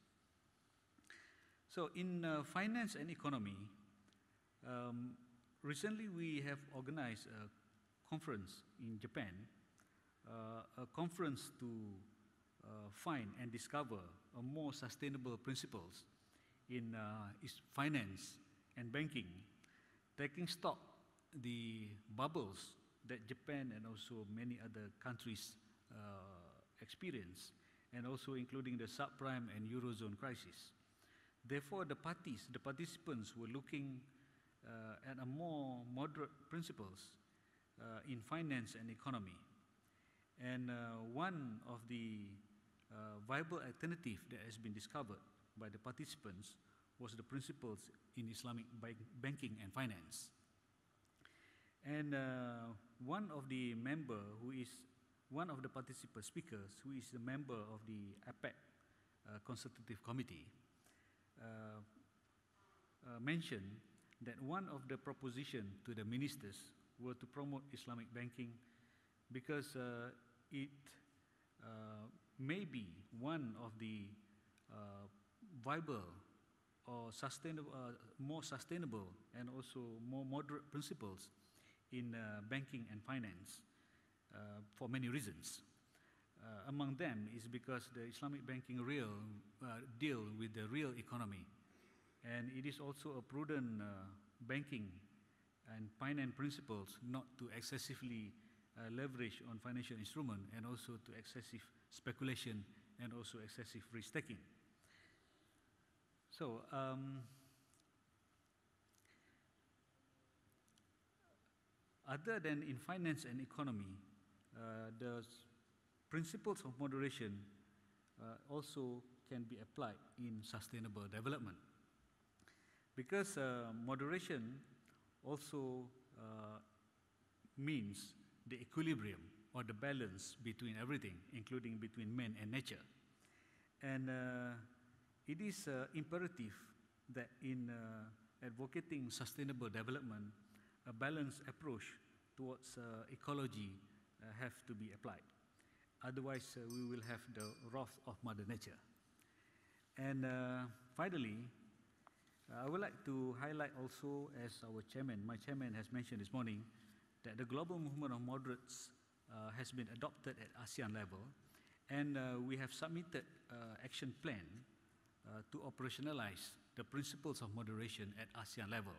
So in finance and economy, recently we have organized a conference in Japan, a conference to find and discover more sustainable principles in finance and banking, taking stock the bubbles that Japan and also many other countries experience, and also including the subprime and Eurozone crisis. Therefore, the participants were looking at a more moderate principles in finance and economy. And one of the viable alternative that has been discovered by the participants was the principles in Islamic banking and finance. And one of the participant speakers, who is the member of the APEC Consultative Committee, mentioned that one of the propositions to the ministers were to promote Islamic banking because it may be one of the viable or more sustainable and also more moderate principles in banking and finance for many reasons. Among them is because the Islamic banking deal with the real economy, and it is also a prudent banking and finance principles not to excessively leverage on financial instrument, and also to excessive speculation and also excessive risk taking. So other than in finance and economy, the principles of moderation also can be applied in sustainable development, because moderation also means the equilibrium or the balance between everything, including between man and nature. And it is imperative that in advocating sustainable development, a balanced approach towards ecology have to be applied. Otherwise, we will have the wrath of Mother Nature. And finally, I would like to highlight also, as my chairman has mentioned this morning, that the global movement of moderates has been adopted at ASEAN level, and we have submitted action plan to operationalize the principles of moderation at ASEAN level,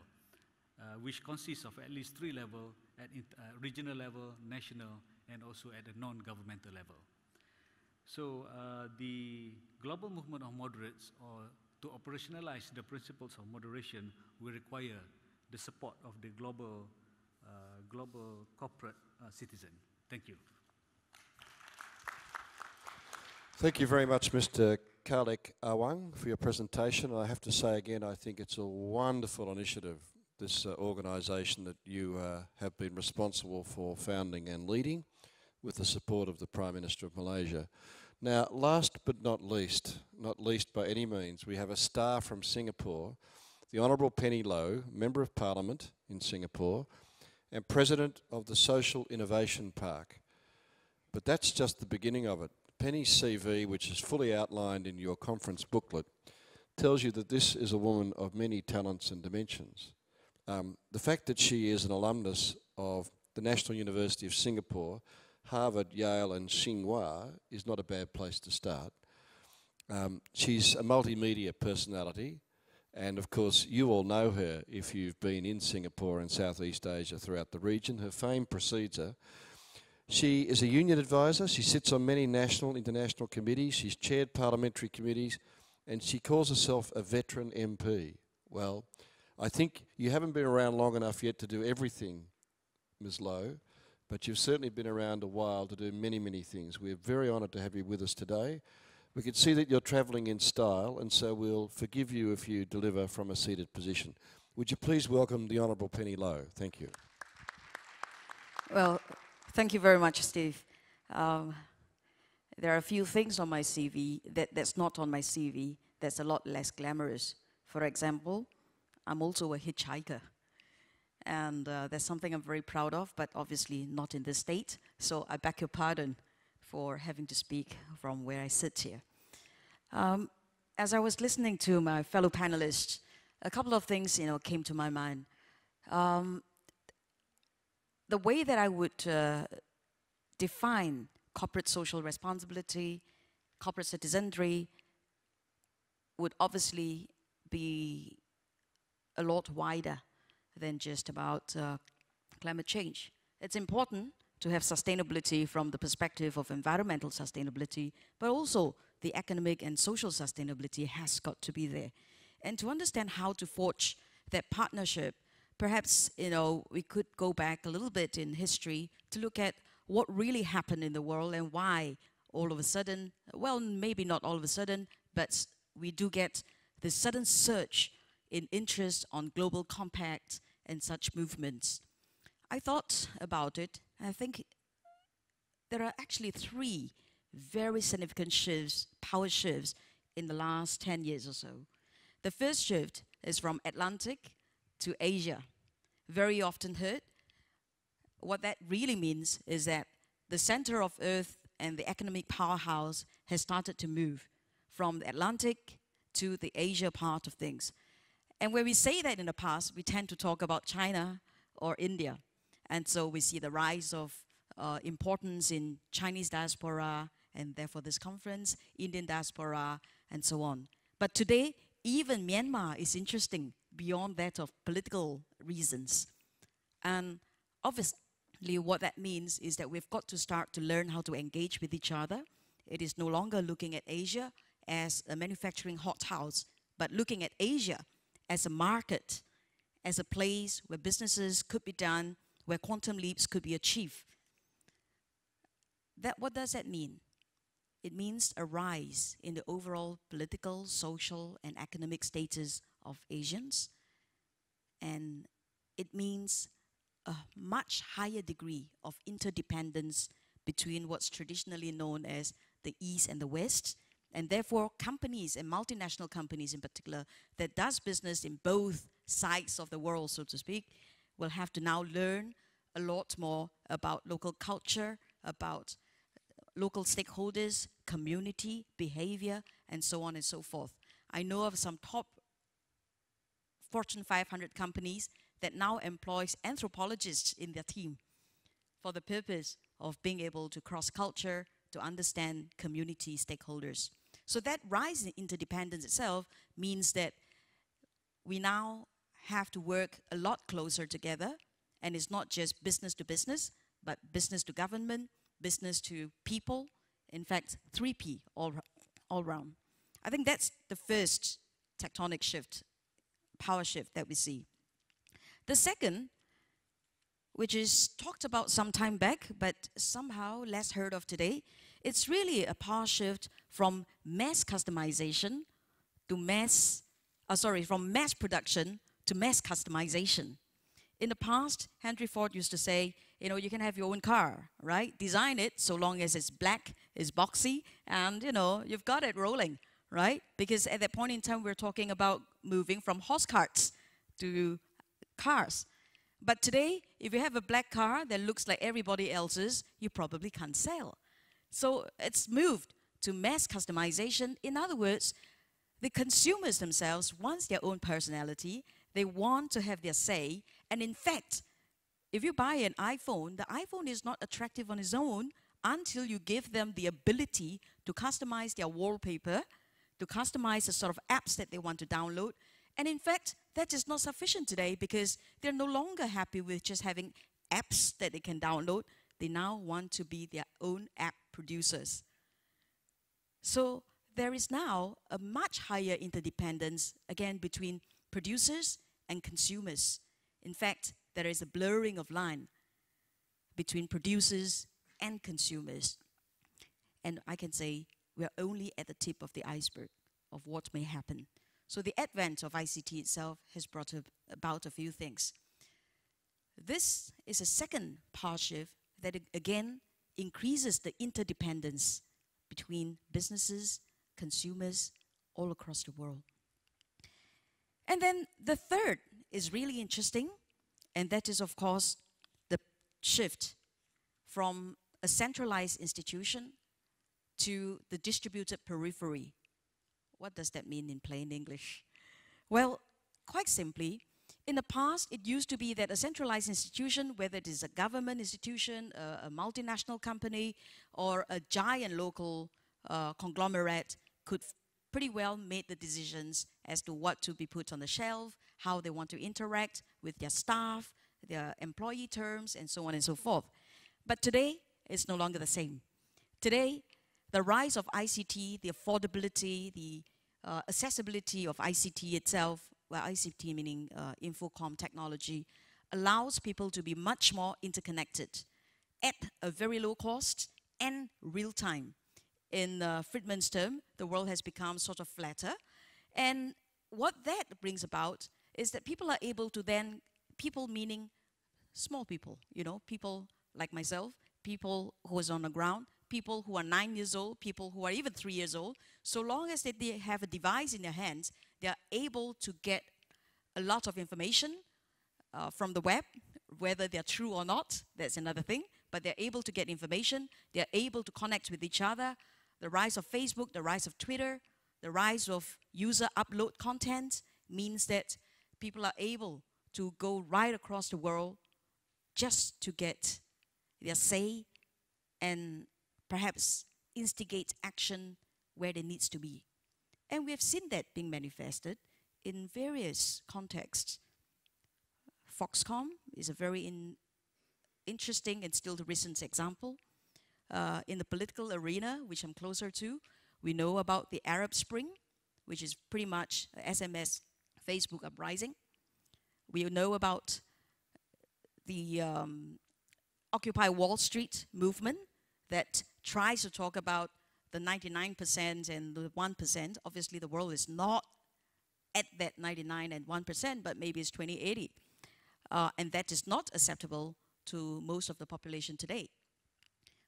which consists of at least 3 levels, at regional level, national, and also at the non-governmental level. So the global movement of moderates, or to operationalize the principles of moderation, will require the support of the global corporate citizen. Thank you. Thank you very much, Mr. Khalek Awang, for your presentation. I have to say again, I think it's a wonderful initiative, this organisation that you have been responsible for founding and leading with the support of the Prime Minister of Malaysia. Now, last but not least by any means, we have a star from Singapore, the Honourable Penny Low, Member of Parliament in Singapore and President of the Social Innovation Park. But that's just the beginning of it. Penny's CV, which is fully outlined in your conference booklet, tells you that this is a woman of many talents and dimensions. The fact that she is an alumnus of the National University of Singapore, Harvard, Yale and Tsinghua is not a bad place to start. She's a multimedia personality, and of course you all know her if you've been in Singapore and Southeast Asia throughout the region. Her fame precedes her. She is a union advisor. She sits on many national, international committees. She's chaired parliamentary committees, and she calls herself a veteran MP. Well, I think you haven't been around long enough yet to do everything, Ms. Lowe, but you've certainly been around a while to do many, many things. We're very honoured to have you with us today. We can see that you're travelling in style, and so we'll forgive you if you deliver from a seated position. Would you please welcome the Honourable Penny Lowe? Thank you. Well, thank you very much, Steve. There are a few things on my CV that's not on my CV that's a lot less glamorous. For example, I'm also a hitchhiker. And that's something I'm very proud of, but obviously not in this state. So I beg your pardon for having to speak from where I sit here. As I was listening to my fellow panelists, a couple of things, came to my mind. The way that I would define corporate social responsibility, corporate citizenry, would obviously be a lot wider than just about climate change. It's important to have sustainability from the perspective of environmental sustainability, but also the economic and social sustainability has got to be there. And to understand how to forge that partnership, perhaps, we could go back a little bit in history to look at what really happened in the world and why all of a sudden, well, maybe not all of a sudden, but we do get this sudden surge in interest on global compact and such movements. I thought about it, and I think there are actually 3 very significant shifts, power shifts, in the last 10 years or so. The first shift is from Atlantic to Asia. Very often heard. What that really means is that the center of Earth and the economic powerhouse has started to move from the Atlantic to the Asia part of things. And when we say that in the past, we tend to talk about China or India. And so we see the rise of importance in Chinese diaspora, and therefore this conference, Indian diaspora, and so on. But today, even Myanmar is interesting beyond that of political reasons. And obviously what that means is that we've got to start to learn how to engage with each other. It is no longer looking at Asia as a manufacturing hothouse, but looking at Asia as a market, as a place where businesses could be done, where quantum leaps could be achieved. What does that mean? It means a rise in the overall political, social, and economic status of Asians. And it means a much higher degree of interdependence between what's traditionally known as the East and the West. And therefore, companies, and multinational companies in particular, that does business in both sides of the world, so to speak, will have to now learn a lot more about local culture, about local stakeholders, community, behavior, and so on and so forth. I know of some top Fortune 500 companies that now employs anthropologists in their team for the purpose of being able to cross-culture, to understand community stakeholders. So that rise in interdependence itself means that we now have to work a lot closer together, and it's not just business to business, but business to government, business to people, in fact, 3P all round. I think that's the first tectonic shift, power shift that we see. The second, which is talked about some time back, but somehow less heard of today, it's really a power shift from mass customization to from mass production to mass customization. In the past, Henry Ford used to say, you can have your own car, right? Design it so long as it's black, it's boxy, and you've got it rolling, right? Because at that point in time, we're talking about moving from horse carts to cars. But today, if you have a black car that looks like everybody else's, you probably can't sell. So it's moved to mass customization. In other words, the consumers themselves want their own personality. They want to have their say. And in fact, if you buy an iPhone, the iPhone is not attractive on its own until you give them the ability to customize their wallpaper, to customize the sort of apps that they want to download. And in fact, that is not sufficient today because they're no longer happy with just having apps that they can download. They now want to be their own app producers. So there is now a much higher interdependence, again, between producers and consumers. In fact, there is a blurring of line between producers and consumers. And I can say we're only at the tip of the iceberg of what may happen. So the advent of ICT itself has brought about a few things. This is a second power shift that again increases the interdependence between businesses, consumers, all across the world. And then the third is really interesting, and that is, of course, the shift from a centralized institution to the distributed periphery. What does that mean in plain English? Well, quite simply, in the past, it used to be that a centralized institution, whether it is a government institution, a multinational company, or a giant local conglomerate, could pretty well make the decisions as to what to be put on the shelf, how they want to interact with their staff, their employee terms, and so on and so forth. But today, it's no longer the same. Today, the rise of ICT, the affordability, the accessibility of ICT itself, well, ICT meaning infocom technology, allows people to be much more interconnected at a very low cost and real time. In Friedman's term, the world has become sort of flatter. And what that brings about is that people are able to then, people meaning small people, you know, people like myself, people who is on the ground, people who are 9 years old, people who are even 3 years old, so long as they have a device in their hands, they are able to get a lot of information from the web, whether they're true or not, that's another thing, but they're able to get information, they're able to connect with each other. The rise of Facebook, the rise of Twitter, the rise of user upload content means that people are able to go right across the world just to get their say and perhaps instigate action where there needs to be. And we have seen that being manifested in various contexts. Foxconn is a very interesting and still the recent example. In the political arena, which I'm closer to, we know about the Arab Spring, which is pretty much SMS, Facebook uprising. We know about the Occupy Wall Street movement that tries to talk about the 99% and the 1%. Obviously, the world is not at that 99 and 1%, but maybe it's 2080. And that is not acceptable to most of the population today,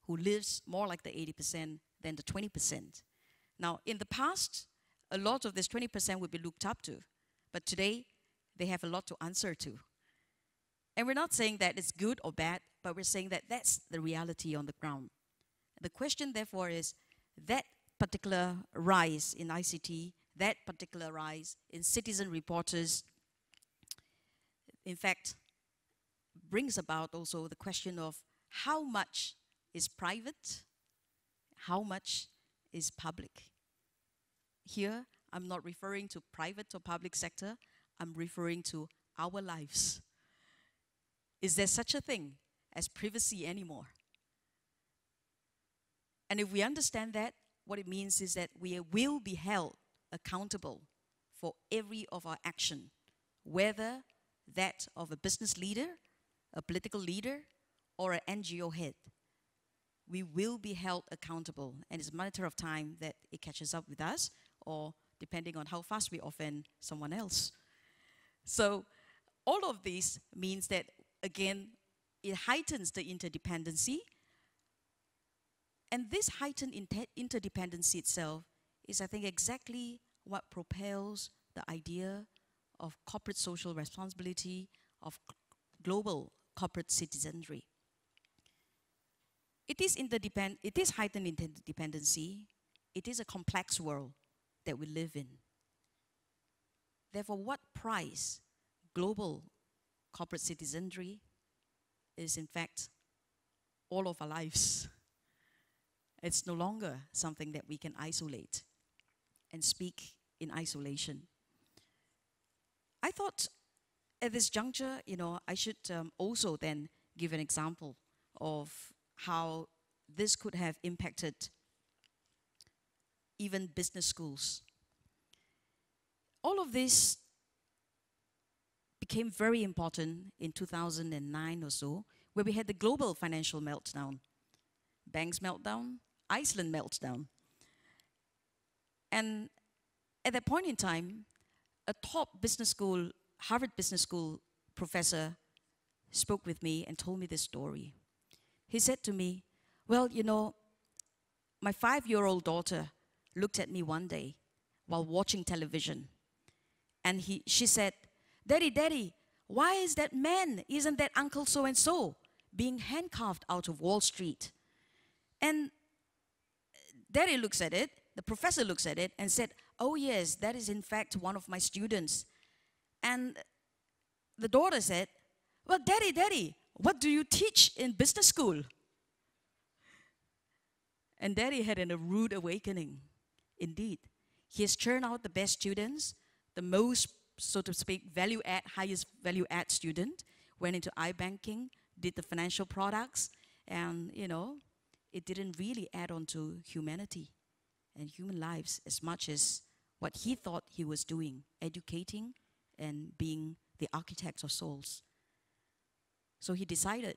who lives more like the 80% than the 20%. Now, in the past, a lot of this 20% would be looked up to, but today, they have a lot to answer to. And we're not saying that it's good or bad, but we're saying that that's the reality on the ground. The question, therefore, is that particular rise in ICT, that particular rise in citizen reporters, in fact, brings about also the question of how much is private, how much is public. Here, I'm not referring to private or public sector, I'm referring to our lives. Is there such a thing as privacy anymore? And if we understand that, what it means is that we will be held accountable for every of our action, whether that of a business leader, a political leader, or an NGO head. We will be held accountable, and it's a matter of time that it catches up with us, or depending on how fast we offend someone else. So all of this means that, again, it heightens the interdependency, and this heightened interdependency itself is, I think, exactly what propels the idea of corporate social responsibility, of global corporate citizenry. It is heightened interdependency. It is a complex world that we live in. Therefore, what price global corporate citizenry is in fact all of our lives. It's no longer something that we can isolate and speak in isolation. I thought at this juncture, I should also then give an example of how this could have impacted even business schools. All of this became very important in 2009 or so, where we had the global financial meltdown, banks meltdown, Iceland meltdown. And at that point in time, a top business school, Harvard Business School professor spoke with me and told me this story. He said to me, well, my 5-year-old daughter looked at me one day while watching television. And she said, Daddy, why is that man, isn't that Uncle so-and-so, being handcuffed out of Wall Street? And Daddy looks at it, the professor looks at it and said, oh yes, that is in fact one of my students. And the daughter said, well, Daddy, what do you teach in business school? And Daddy had a rude awakening. Indeed, he has churned out the best students, the most, so to speak, highest value-add student, went into iBanking, did the financial products, and, it didn't really add on to humanity and human lives as much as what he thought he was doing, educating and being the architect of souls. So he decided,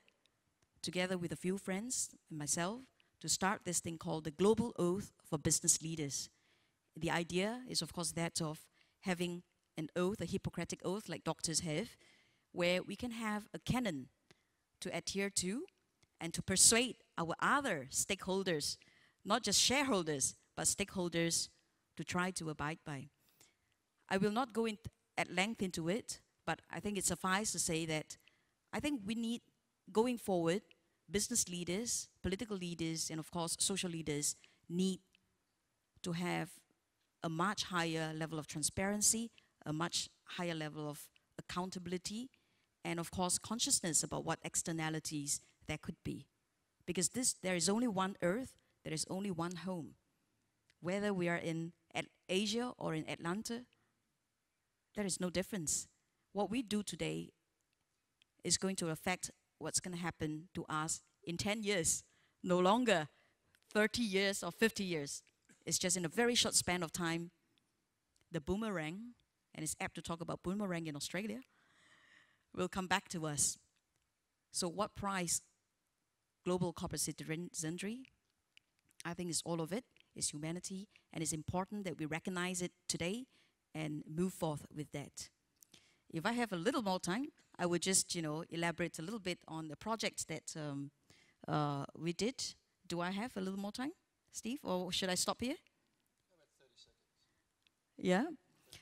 together with a few friends and myself, to start this thing called the Global Oath for Business Leaders. The idea is, of course, that of having an oath, a Hippocratic oath like doctors have, where we can have a canon to adhere to and to persuade our other stakeholders, not just shareholders, but stakeholders, to try to abide by. I will not go at length into it, but I think it suffices to say that I think we need, going forward, business leaders, political leaders, and of course social leaders need to have a much higher level of transparency, a much higher level of accountability, and of course consciousness about what externalities there could be. Because there is only one earth, there is only one home. Whether we are in Asia or in Atlanta, there is no difference. What we do today is going to affect what's going to happen to us in 10 years, no longer 30 years or 50 years. It's just in a very short span of time, the boomerang, and it's apt to talk about boomerang in Australia, will come back to us. So what price global corporate citizenry? I think it's all of it. It's humanity, and it's important that we recognize it today and move forth with that. If I have a little more time, I would just, elaborate a little bit on the projects that we did. Do I have a little more time, Steve, or should I stop here? About 30 seconds. Yeah.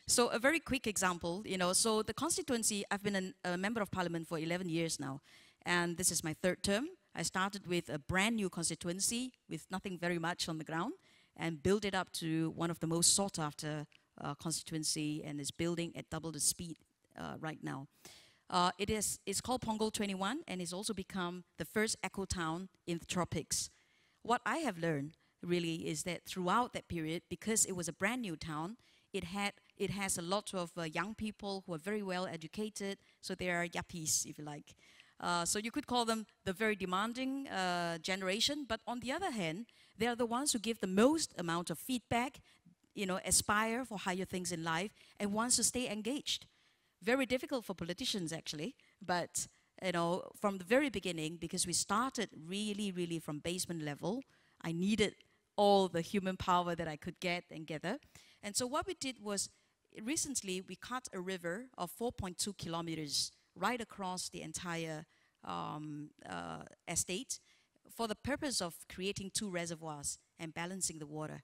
So a very quick example, so the constituency, I've been a member of parliament for 11 years now, and this is my 3rd term. I started with a brand new constituency with nothing very much on the ground and built it up to one of the most sought after constituency, and is building at double the speed right now. It's called Pongal 21, and it's also become the first eco town in the tropics. What I have learned really is that throughout that period, because it was a brand new town, it has a lot of young people who are very well educated, so they are yuppies, if you like. So you could call them the very demanding generation, but on the other hand, they are the ones who give the most amount of feedback, aspire for higher things in life, and wants to stay engaged. Very difficult for politicians, actually, but from the very beginning, because we started really from basement level, I needed all the human power that I could get and gather. And so what we did was, recently we cut a river of 4.2 kilometers right across the entire estate for the purpose of creating 2 reservoirs and balancing the water.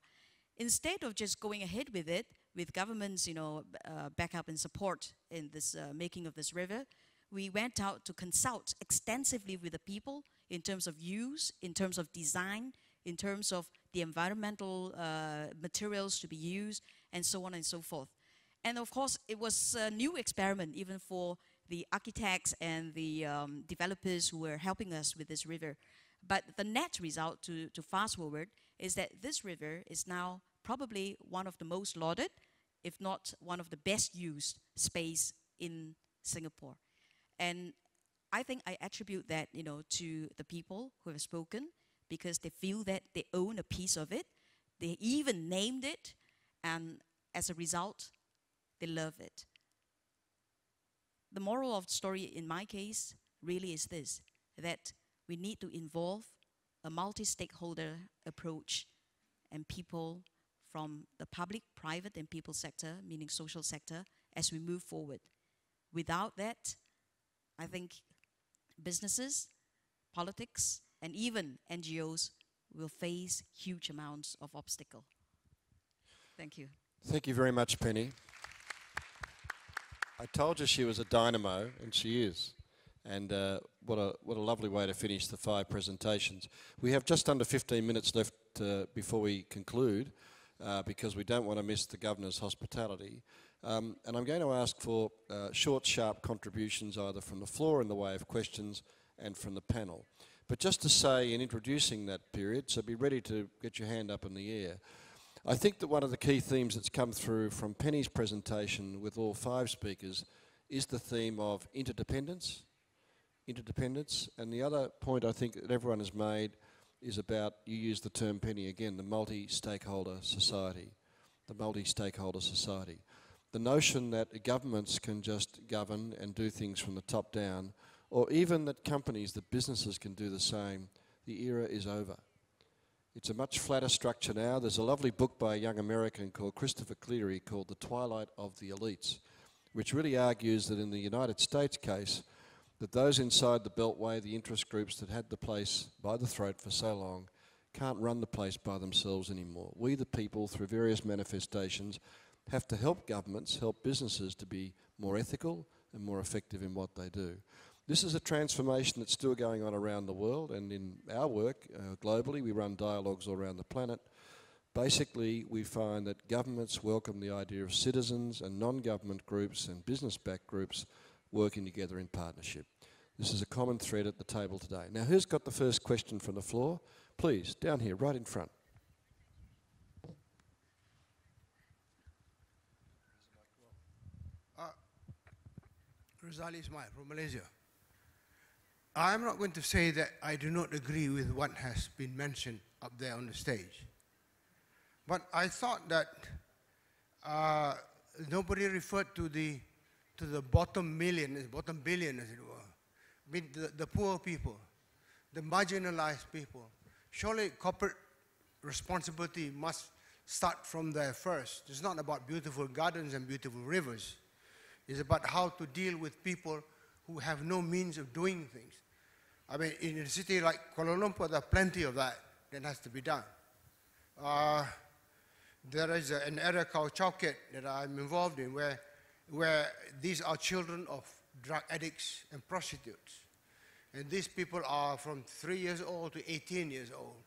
Instead of just going ahead with it, with government's backup and support in this making of this river, we went out to consult extensively with the people in terms of use, in terms of design, in terms of the environmental materials to be used, and so on and so forth. And of course, it was a new experiment even for the architects and the developers who were helping us with this river. But the net result, to fast forward, is that this river is now probably one of the most lauded, if not one of the best used space in Singapore. And I think I attribute that, to the people who have spoken, because they feel that they own a piece of it. They even named it, and as a result, they love it. The moral of the story in my case really is this, that we need to involve a multi-stakeholder approach and people from the public, private, and people sector, meaning social sector, as we move forward. Without that, I think businesses, politics, and even NGOs will face huge amounts of obstacle. Thank you. Thank you very much, Penny. I told you she was a dynamo, and she is. And what a lovely way to finish the 5 presentations. We have just under 15 minutes left before we conclude, because we don't want to miss the Governor's hospitality. And I'm going to ask for short, sharp contributions either from the floor in the way of questions and from the panel. But just to say, in introducing that period, so be ready to get your hand up in the air, I think that one of the key themes that's come through from Penny's presentation with all 5 speakers is the theme of interdependence, and the other point I think that everyone has made is about, you used the term, Penny, again, the multi-stakeholder society. The notion that governments can just govern and do things from the top down, or even that companies, that businesses can do the same, the era is over. It's a much flatter structure now. There's a lovely book by a young American called Christopher Cleary called The Twilight of the Elites, which really argues that in the United States case, that those inside the Beltway, the interest groups that had the place by the throat for so long, can't run the place by themselves anymore. We, the people, through various manifestations, have to help governments, help businesses to be more ethical and more effective in what they do. This is a transformation that's still going on around the world, and in our work globally, we run dialogues all around the planet. Basically, we find that governments welcome the idea of citizens and non-government groups and business-backed groups working together in partnership. This is a common thread at the table today. Now, who's got the first question from the floor? Please, down here, right in front. Rizali Ismail from Malaysia. I'm not going to say that I do not agree with what has been mentioned up there on the stage. But I thought that nobody referred to the bottom billion, as it were. I mean, the poor people, the marginalized people. Surely corporate responsibility must start from there first. It's not about beautiful gardens and beautiful rivers. It's about how to deal with people who have no means of doing things. I mean, in a city like Kuala Lumpur, there are plenty of that has to be done. There is an area called Chowket that I'm involved in where these are children of drug addicts and prostitutes. And these people are from 3 years old to 18 years old.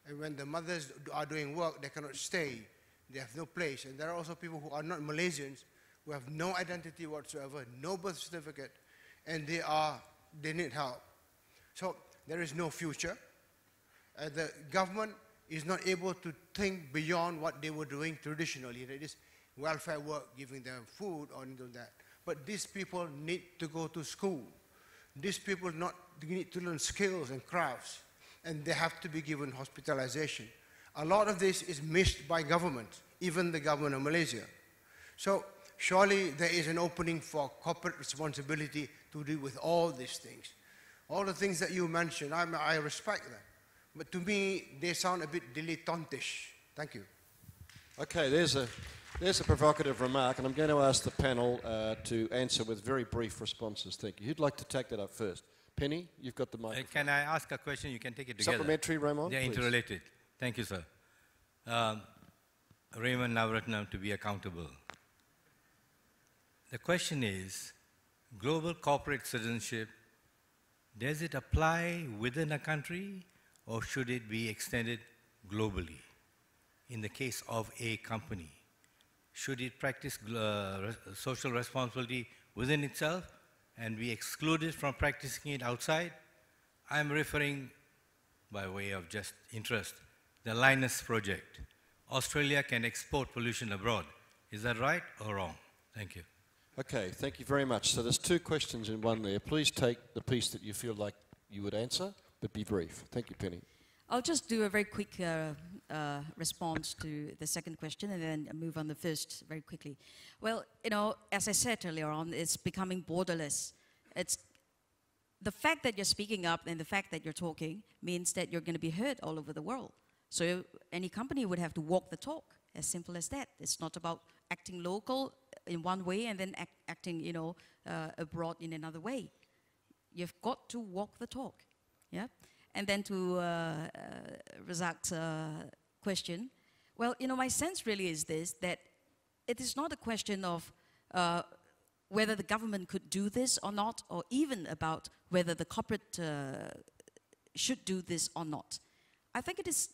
And when the mothers are doing work, they cannot stay. They have no place. And there are also people who are not Malaysians, who have no identity whatsoever, no birth certificate, and they need help. So there is no future. The government is not able to think beyond what they were doing traditionally. That is welfare work, giving them food or that. But these people need to go to school. These people need to learn skills and crafts, and they have to be given hospitalization. A lot of this is missed by government, even the government of Malaysia. So surely there is an opening for corporate responsibility to deal with all these things. All the things that you mentioned, I respect them. But to me, they sound a bit dilettantish. Thank you. Okay, there's a provocative remark, and I'm going to ask the panel to answer with very brief responses. Thank you. Who'd like to take that up first? Penny, you've got the microphone. Can I ask a question? You can take it together. Supplementary, Raymond? They're please. interrelated. Thank you, sir. Raymond Navaratnam, to be accountable. The question is, global corporate citizenship, does it apply within a country or should it be extended globally in the case of a company? should it practice social responsibility within itself and be excluded from practicing it outside? I'm referring, by way of just interest, the Linus project. Australia can export pollution abroad. Is that right or wrong? Thank you. Okay, thank you very much. So there's two questions in one there. Please take the piece that you feel like you would answer, but be brief. Thank you, Penny. I'll just do a very quick response to the second question and then move on the first very quickly. Well, you know, as I said earlier on, it's becoming borderless. It's the fact that you're speaking up and the fact that you're talking means that you're going to be heard all over the world. So any company would have to walk the talk, as simple as that. It's not about acting local in one way and then acting, you know, abroad in another way. You've got to walk the talk, yeah? And then to Razak's question, well, you know, my sense really is this, that it is not a question of whether the government could do this or not, or even about whether the corporate should do this or not. I think it is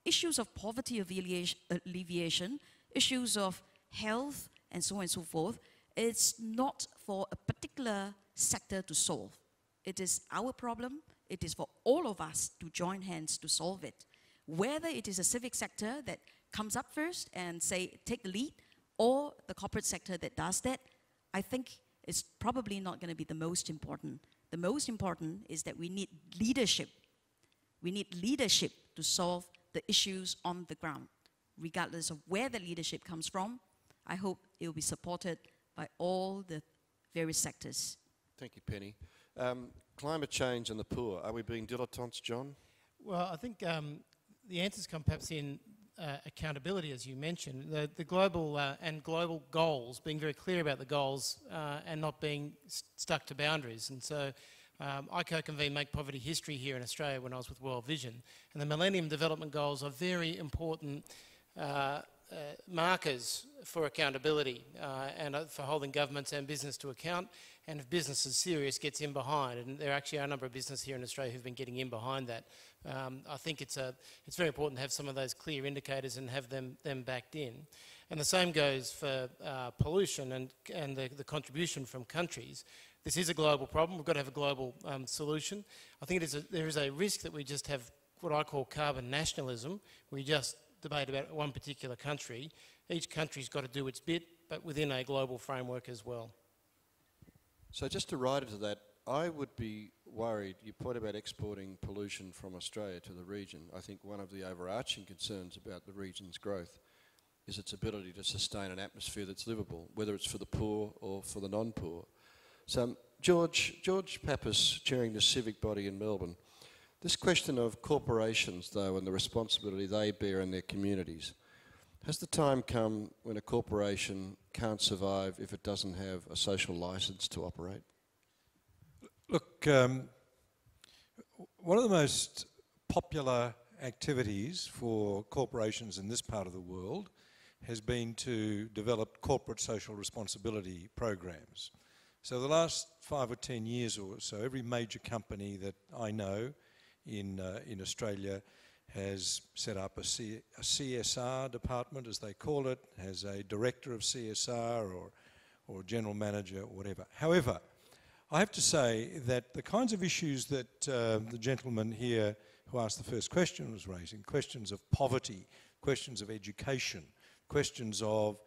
issues of poverty alleviation, issues of health, and so on and so forth. It's not for a particular sector to solve. It is our problem. It is for all of us to join hands to solve it. Whether it is a civic sector that comes up first and say, take the lead, or the corporate sector that does that, I think it's probably not going to be the most important. The most important is that we need leadership. We need leadership to solve the issues on the ground. Regardless of where the leadership comes from, I hope it will be supported by all the various sectors. Thank you, Penny. Climate change and the poor. Are we being dilettantes, John? Well, I think the answers come perhaps in accountability, as you mentioned. The global and global goals, being very clear about the goals and not being stuck to boundaries. And so I co-convened Make Poverty History here in Australia when I was with World Vision. And the Millennium Development Goals are very important markers for accountability and for holding governments and business to account. And if business is serious, gets in behind, and there actually are a number of businesses here in Australia who've been getting in behind that. I think it's very important to have some of those clear indicators and have them backed in. And the same goes for pollution and the contribution from countries. This is a global problem. We've got to have a global solution. I think there is a risk that we just have what I call carbon nationalism. We just debate about one particular country. Each country's got to do its bit, but within a global framework as well. So just to write into that, I would be worried, you point about exporting pollution from Australia to the region. I think one of the overarching concerns about the region's growth is its ability to sustain an atmosphere that's livable, whether it's for the poor or for the non-poor. So George Pappas, chairing the civic body in Melbourne, this question of corporations, though, and the responsibility they bear in their communities, has the time come when a corporation can't survive if it doesn't have a social licence to operate? Look, one of the most popular activities for corporations in this part of the world has been to develop corporate social responsibility programs. So the last 5 or 10 years or so, every major company that I know in Australia has set up a CSR department, as they call it, has a director of CSR or general manager or whatever. However, I have to say that the kinds of issues that the gentleman here who asked the first question was raising, questions of poverty, questions of education, questions of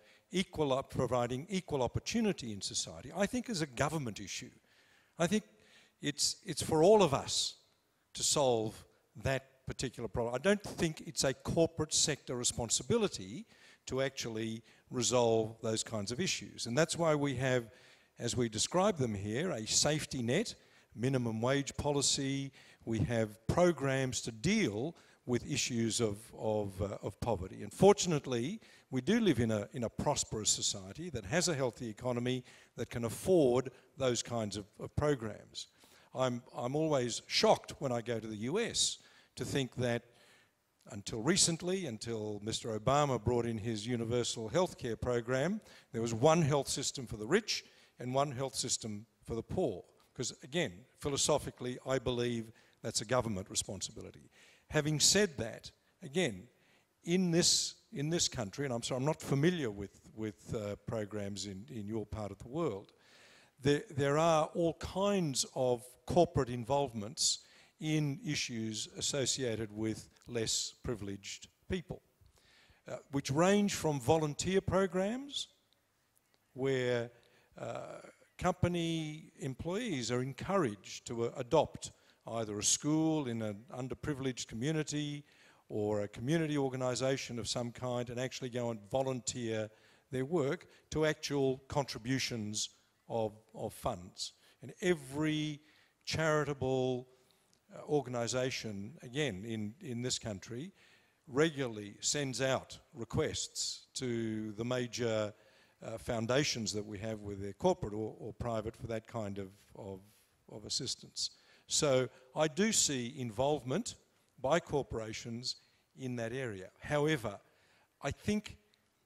providing equal opportunity in society, I think is a government issue. I think it's for all of us to solve that particular problem. I don't think it's a corporate sector responsibility to actually resolve those kinds of issues. And that's why we have, as we describe them here, a safety net, minimum wage policy. We have programs to deal with issues of poverty. And fortunately, we do live in a prosperous society that has a healthy economy that can afford those kinds of programs. I'm always shocked when I go to the US to think that until recently, until Mr. Obama brought in his universal health care program, there was one health system for the rich and one health system for the poor. Because again, philosophically, I believe that's a government responsibility. Having said that, again, in this country, and I'm sorry, I'm not familiar with with programs in your part of the world. There are all kinds of corporate involvements in issues associated with less privileged people, which range from volunteer programs where company employees are encouraged to adopt either a school in an underprivileged community or a community organisation of some kind and actually go and volunteer their work, to actual contributions of funds. And every charitable organisation, again, in this country, regularly sends out requests to the major foundations that we have, whether they're corporate or private, for that kind of assistance. So I do see involvement by corporations in that area. However, I think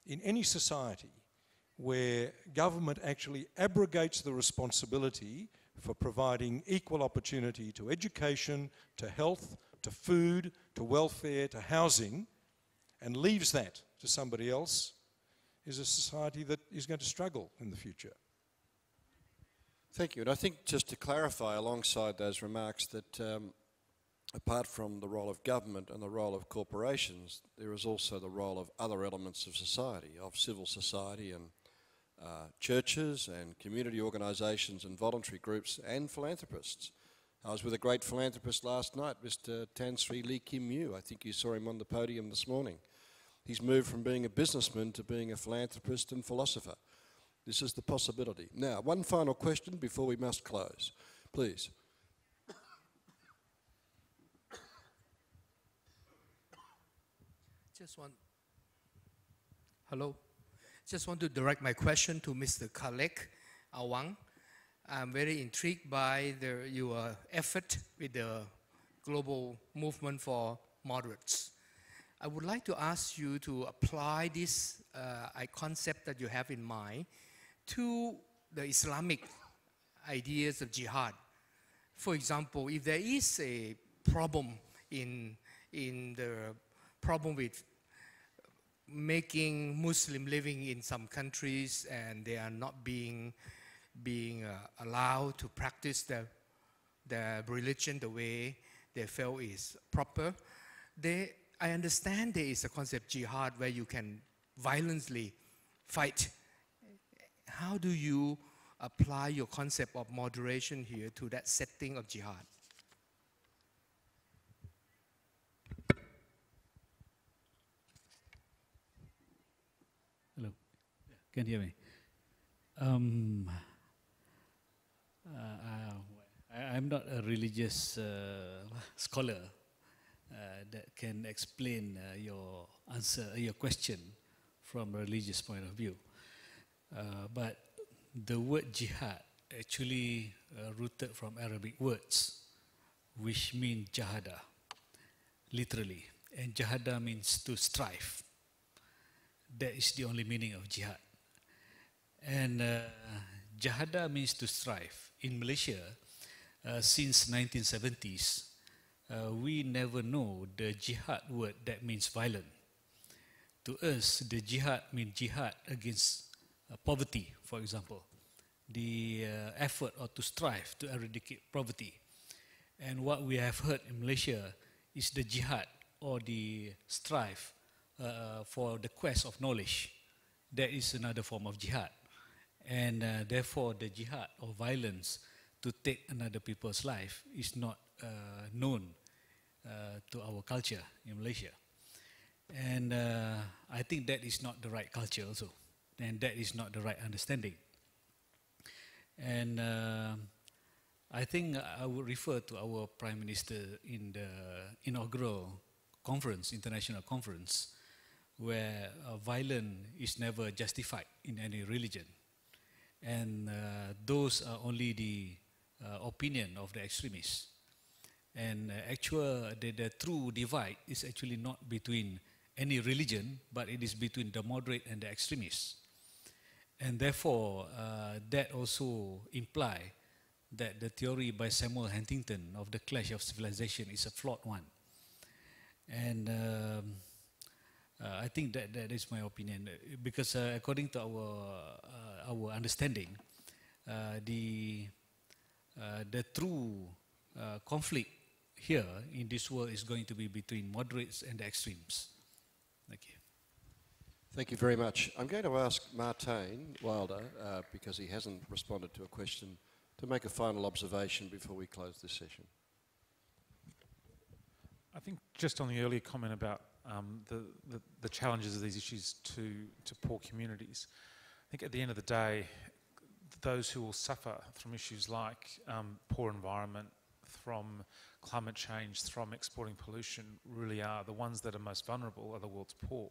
in any society where government actually abrogates the responsibility for providing equal opportunity to education, to health, to food, to welfare, to housing, and leaves that to somebody else, is a society that is going to struggle in the future. Thank you. And I think just to clarify alongside those remarks that apart from the role of government and the role of corporations, there is also the role of other elements of society, of civil society and churches and community organisations and voluntary groups and philanthropists. I was with a great philanthropist last night, Mr. Tan Sri Lee Kim Yew. I think you saw him on the podium this morning. He's moved from being a businessman to being a philanthropist and philosopher. This is the possibility. Now, one final question before we must close. Please. Hello. Just want to direct my question to Mr. Khalek Awang. I'm very intrigued by your effort with the global movement for moderates. I would like to ask you to apply this concept that you have in mind to the Islamic ideas of jihad. For example, if there is a problem in the problem with making Muslim living in some countries and they are not being allowed to practice their religion the way they feel is proper, I understand there is a concept jihad where you can violently fight. How do you apply your concept of moderation here to that setting of jihad? Hello, can you hear me? I'm not a religious scholar that can explain your answer, your question from a religious point of view. But the word jihad actually rooted from Arabic words, which mean jahada, literally. And jahada means to strive. That is the only meaning of jihad. And jahada means to strive. In Malaysia, since 1970s, we never know the jihad word that means violent. To us, the jihad means jihad against poverty, for example. The effort or to strive to eradicate poverty. And what we have heard in Malaysia is the jihad or the strive for the quest of knowledge. That is another form of jihad. And therefore the jihad or violence to take another people's life is not known to our culture in Malaysia. And I think that is not the right culture also. And that is not the right understanding. And I think I would refer to our Prime Minister in the inaugural conference, international conference, where violence is never justified in any religion. And those are only the opinion of the extremists. And the true divide is actually not between any religion, but it is between the moderate and the extremists. And therefore, that also implies that the theory by Samuel Huntington of the clash of civilization is a flawed one. And I think that is my opinion, because according to our understanding, the true conflict here in this world is going to be between moderates and the extremes. Thank you. Thank you very much. I'm going to ask Martijn Wilder, because he hasn't responded to a question, to make a final observation before we close this session. I think just on the earlier comment about the challenges of these issues to poor communities, I think at the end of the day, those who will suffer from issues like poor environment, from climate change, from exporting pollution, really are the ones that are most vulnerable are the world's poor.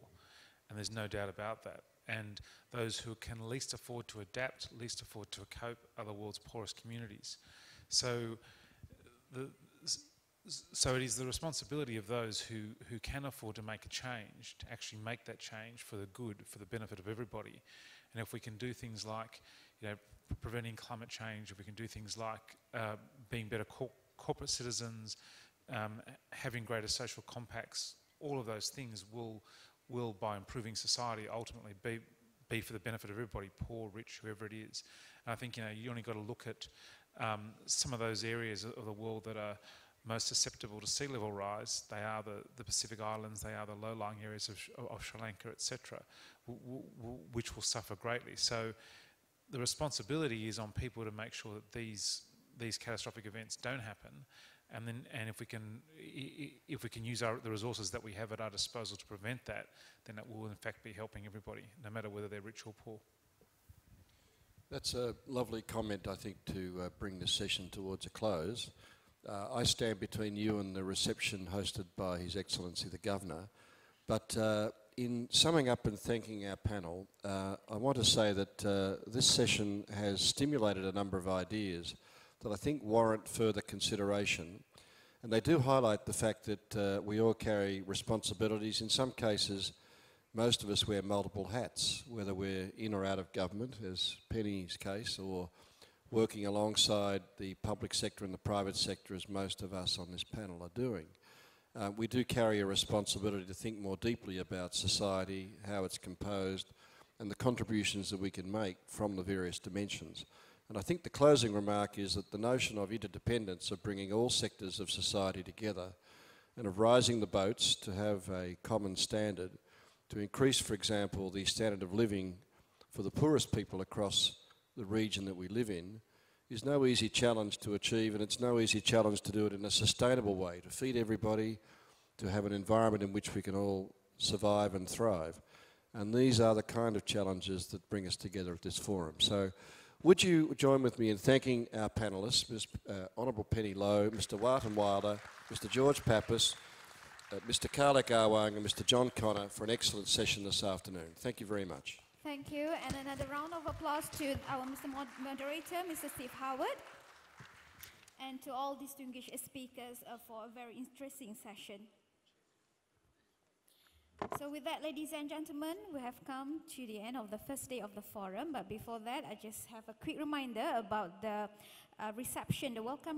And there's no doubt about that. And those who can least afford to adapt, least afford to cope, are the world's poorest communities. So it is the responsibility of those who can afford to make a change, to actually make that change for the good, for the benefit of everybody. And if we can do things like, preventing climate change, if we can do things like being better corporate citizens, having greater social compacts, all of those things will, by improving society, ultimately be for the benefit of everybody, poor, rich, whoever it is. And I think, you only got to look at some of those areas of the world that are most susceptible to sea level rise. They are the Pacific Islands, they are the low-lying areas of Sri Lanka, etc., which will suffer greatly. So the responsibility is on people to make sure that these catastrophic events don't happen, and if we can use the resources that we have at our disposal to prevent that, then it will in fact be helping everybody, no matter whether they're rich or poor. That's a lovely comment, I think, to bring this session towards a close. I stand between you and the reception hosted by His Excellency the Governor, but in summing up and thanking our panel, I want to say that this session has stimulated a number of ideas that I think warrant further consideration, and they do highlight the fact that we all carry responsibilities. In some cases, most of us wear multiple hats, whether we're in or out of government, as Penny's case, or working alongside the public sector and the private sector, as most of us on this panel are doing. We do carry a responsibility to think more deeply about society, how it's composed, and the contributions that we can make from the various dimensions. And I think the closing remark is that the notion of interdependence, of bringing all sectors of society together, and of rising the boats to have a common standard, to increase, for example, the standard of living for the poorest people across the region that we live in, is no easy challenge to achieve, and it's no easy challenge to do it in a sustainable way, to feed everybody, to have an environment in which we can all survive and thrive. And these are the kind of challenges that bring us together at this forum. So would you join with me in thanking our panellists, Ms. Honourable Penny Lowe, Mr. Martijn Wilder, Mr. George Pappas, Mr. Karlek Awang and Mr. John Connor for an excellent session this afternoon. Thank you very much. Thank you, and another round of applause to our Mr. Moderator, Mr. Steve Howard, and to all distinguished speakers for a very interesting session. So with that, ladies and gentlemen, we have come to the end of the first day of the forum, but before that, I just have a quick reminder about the reception, the welcome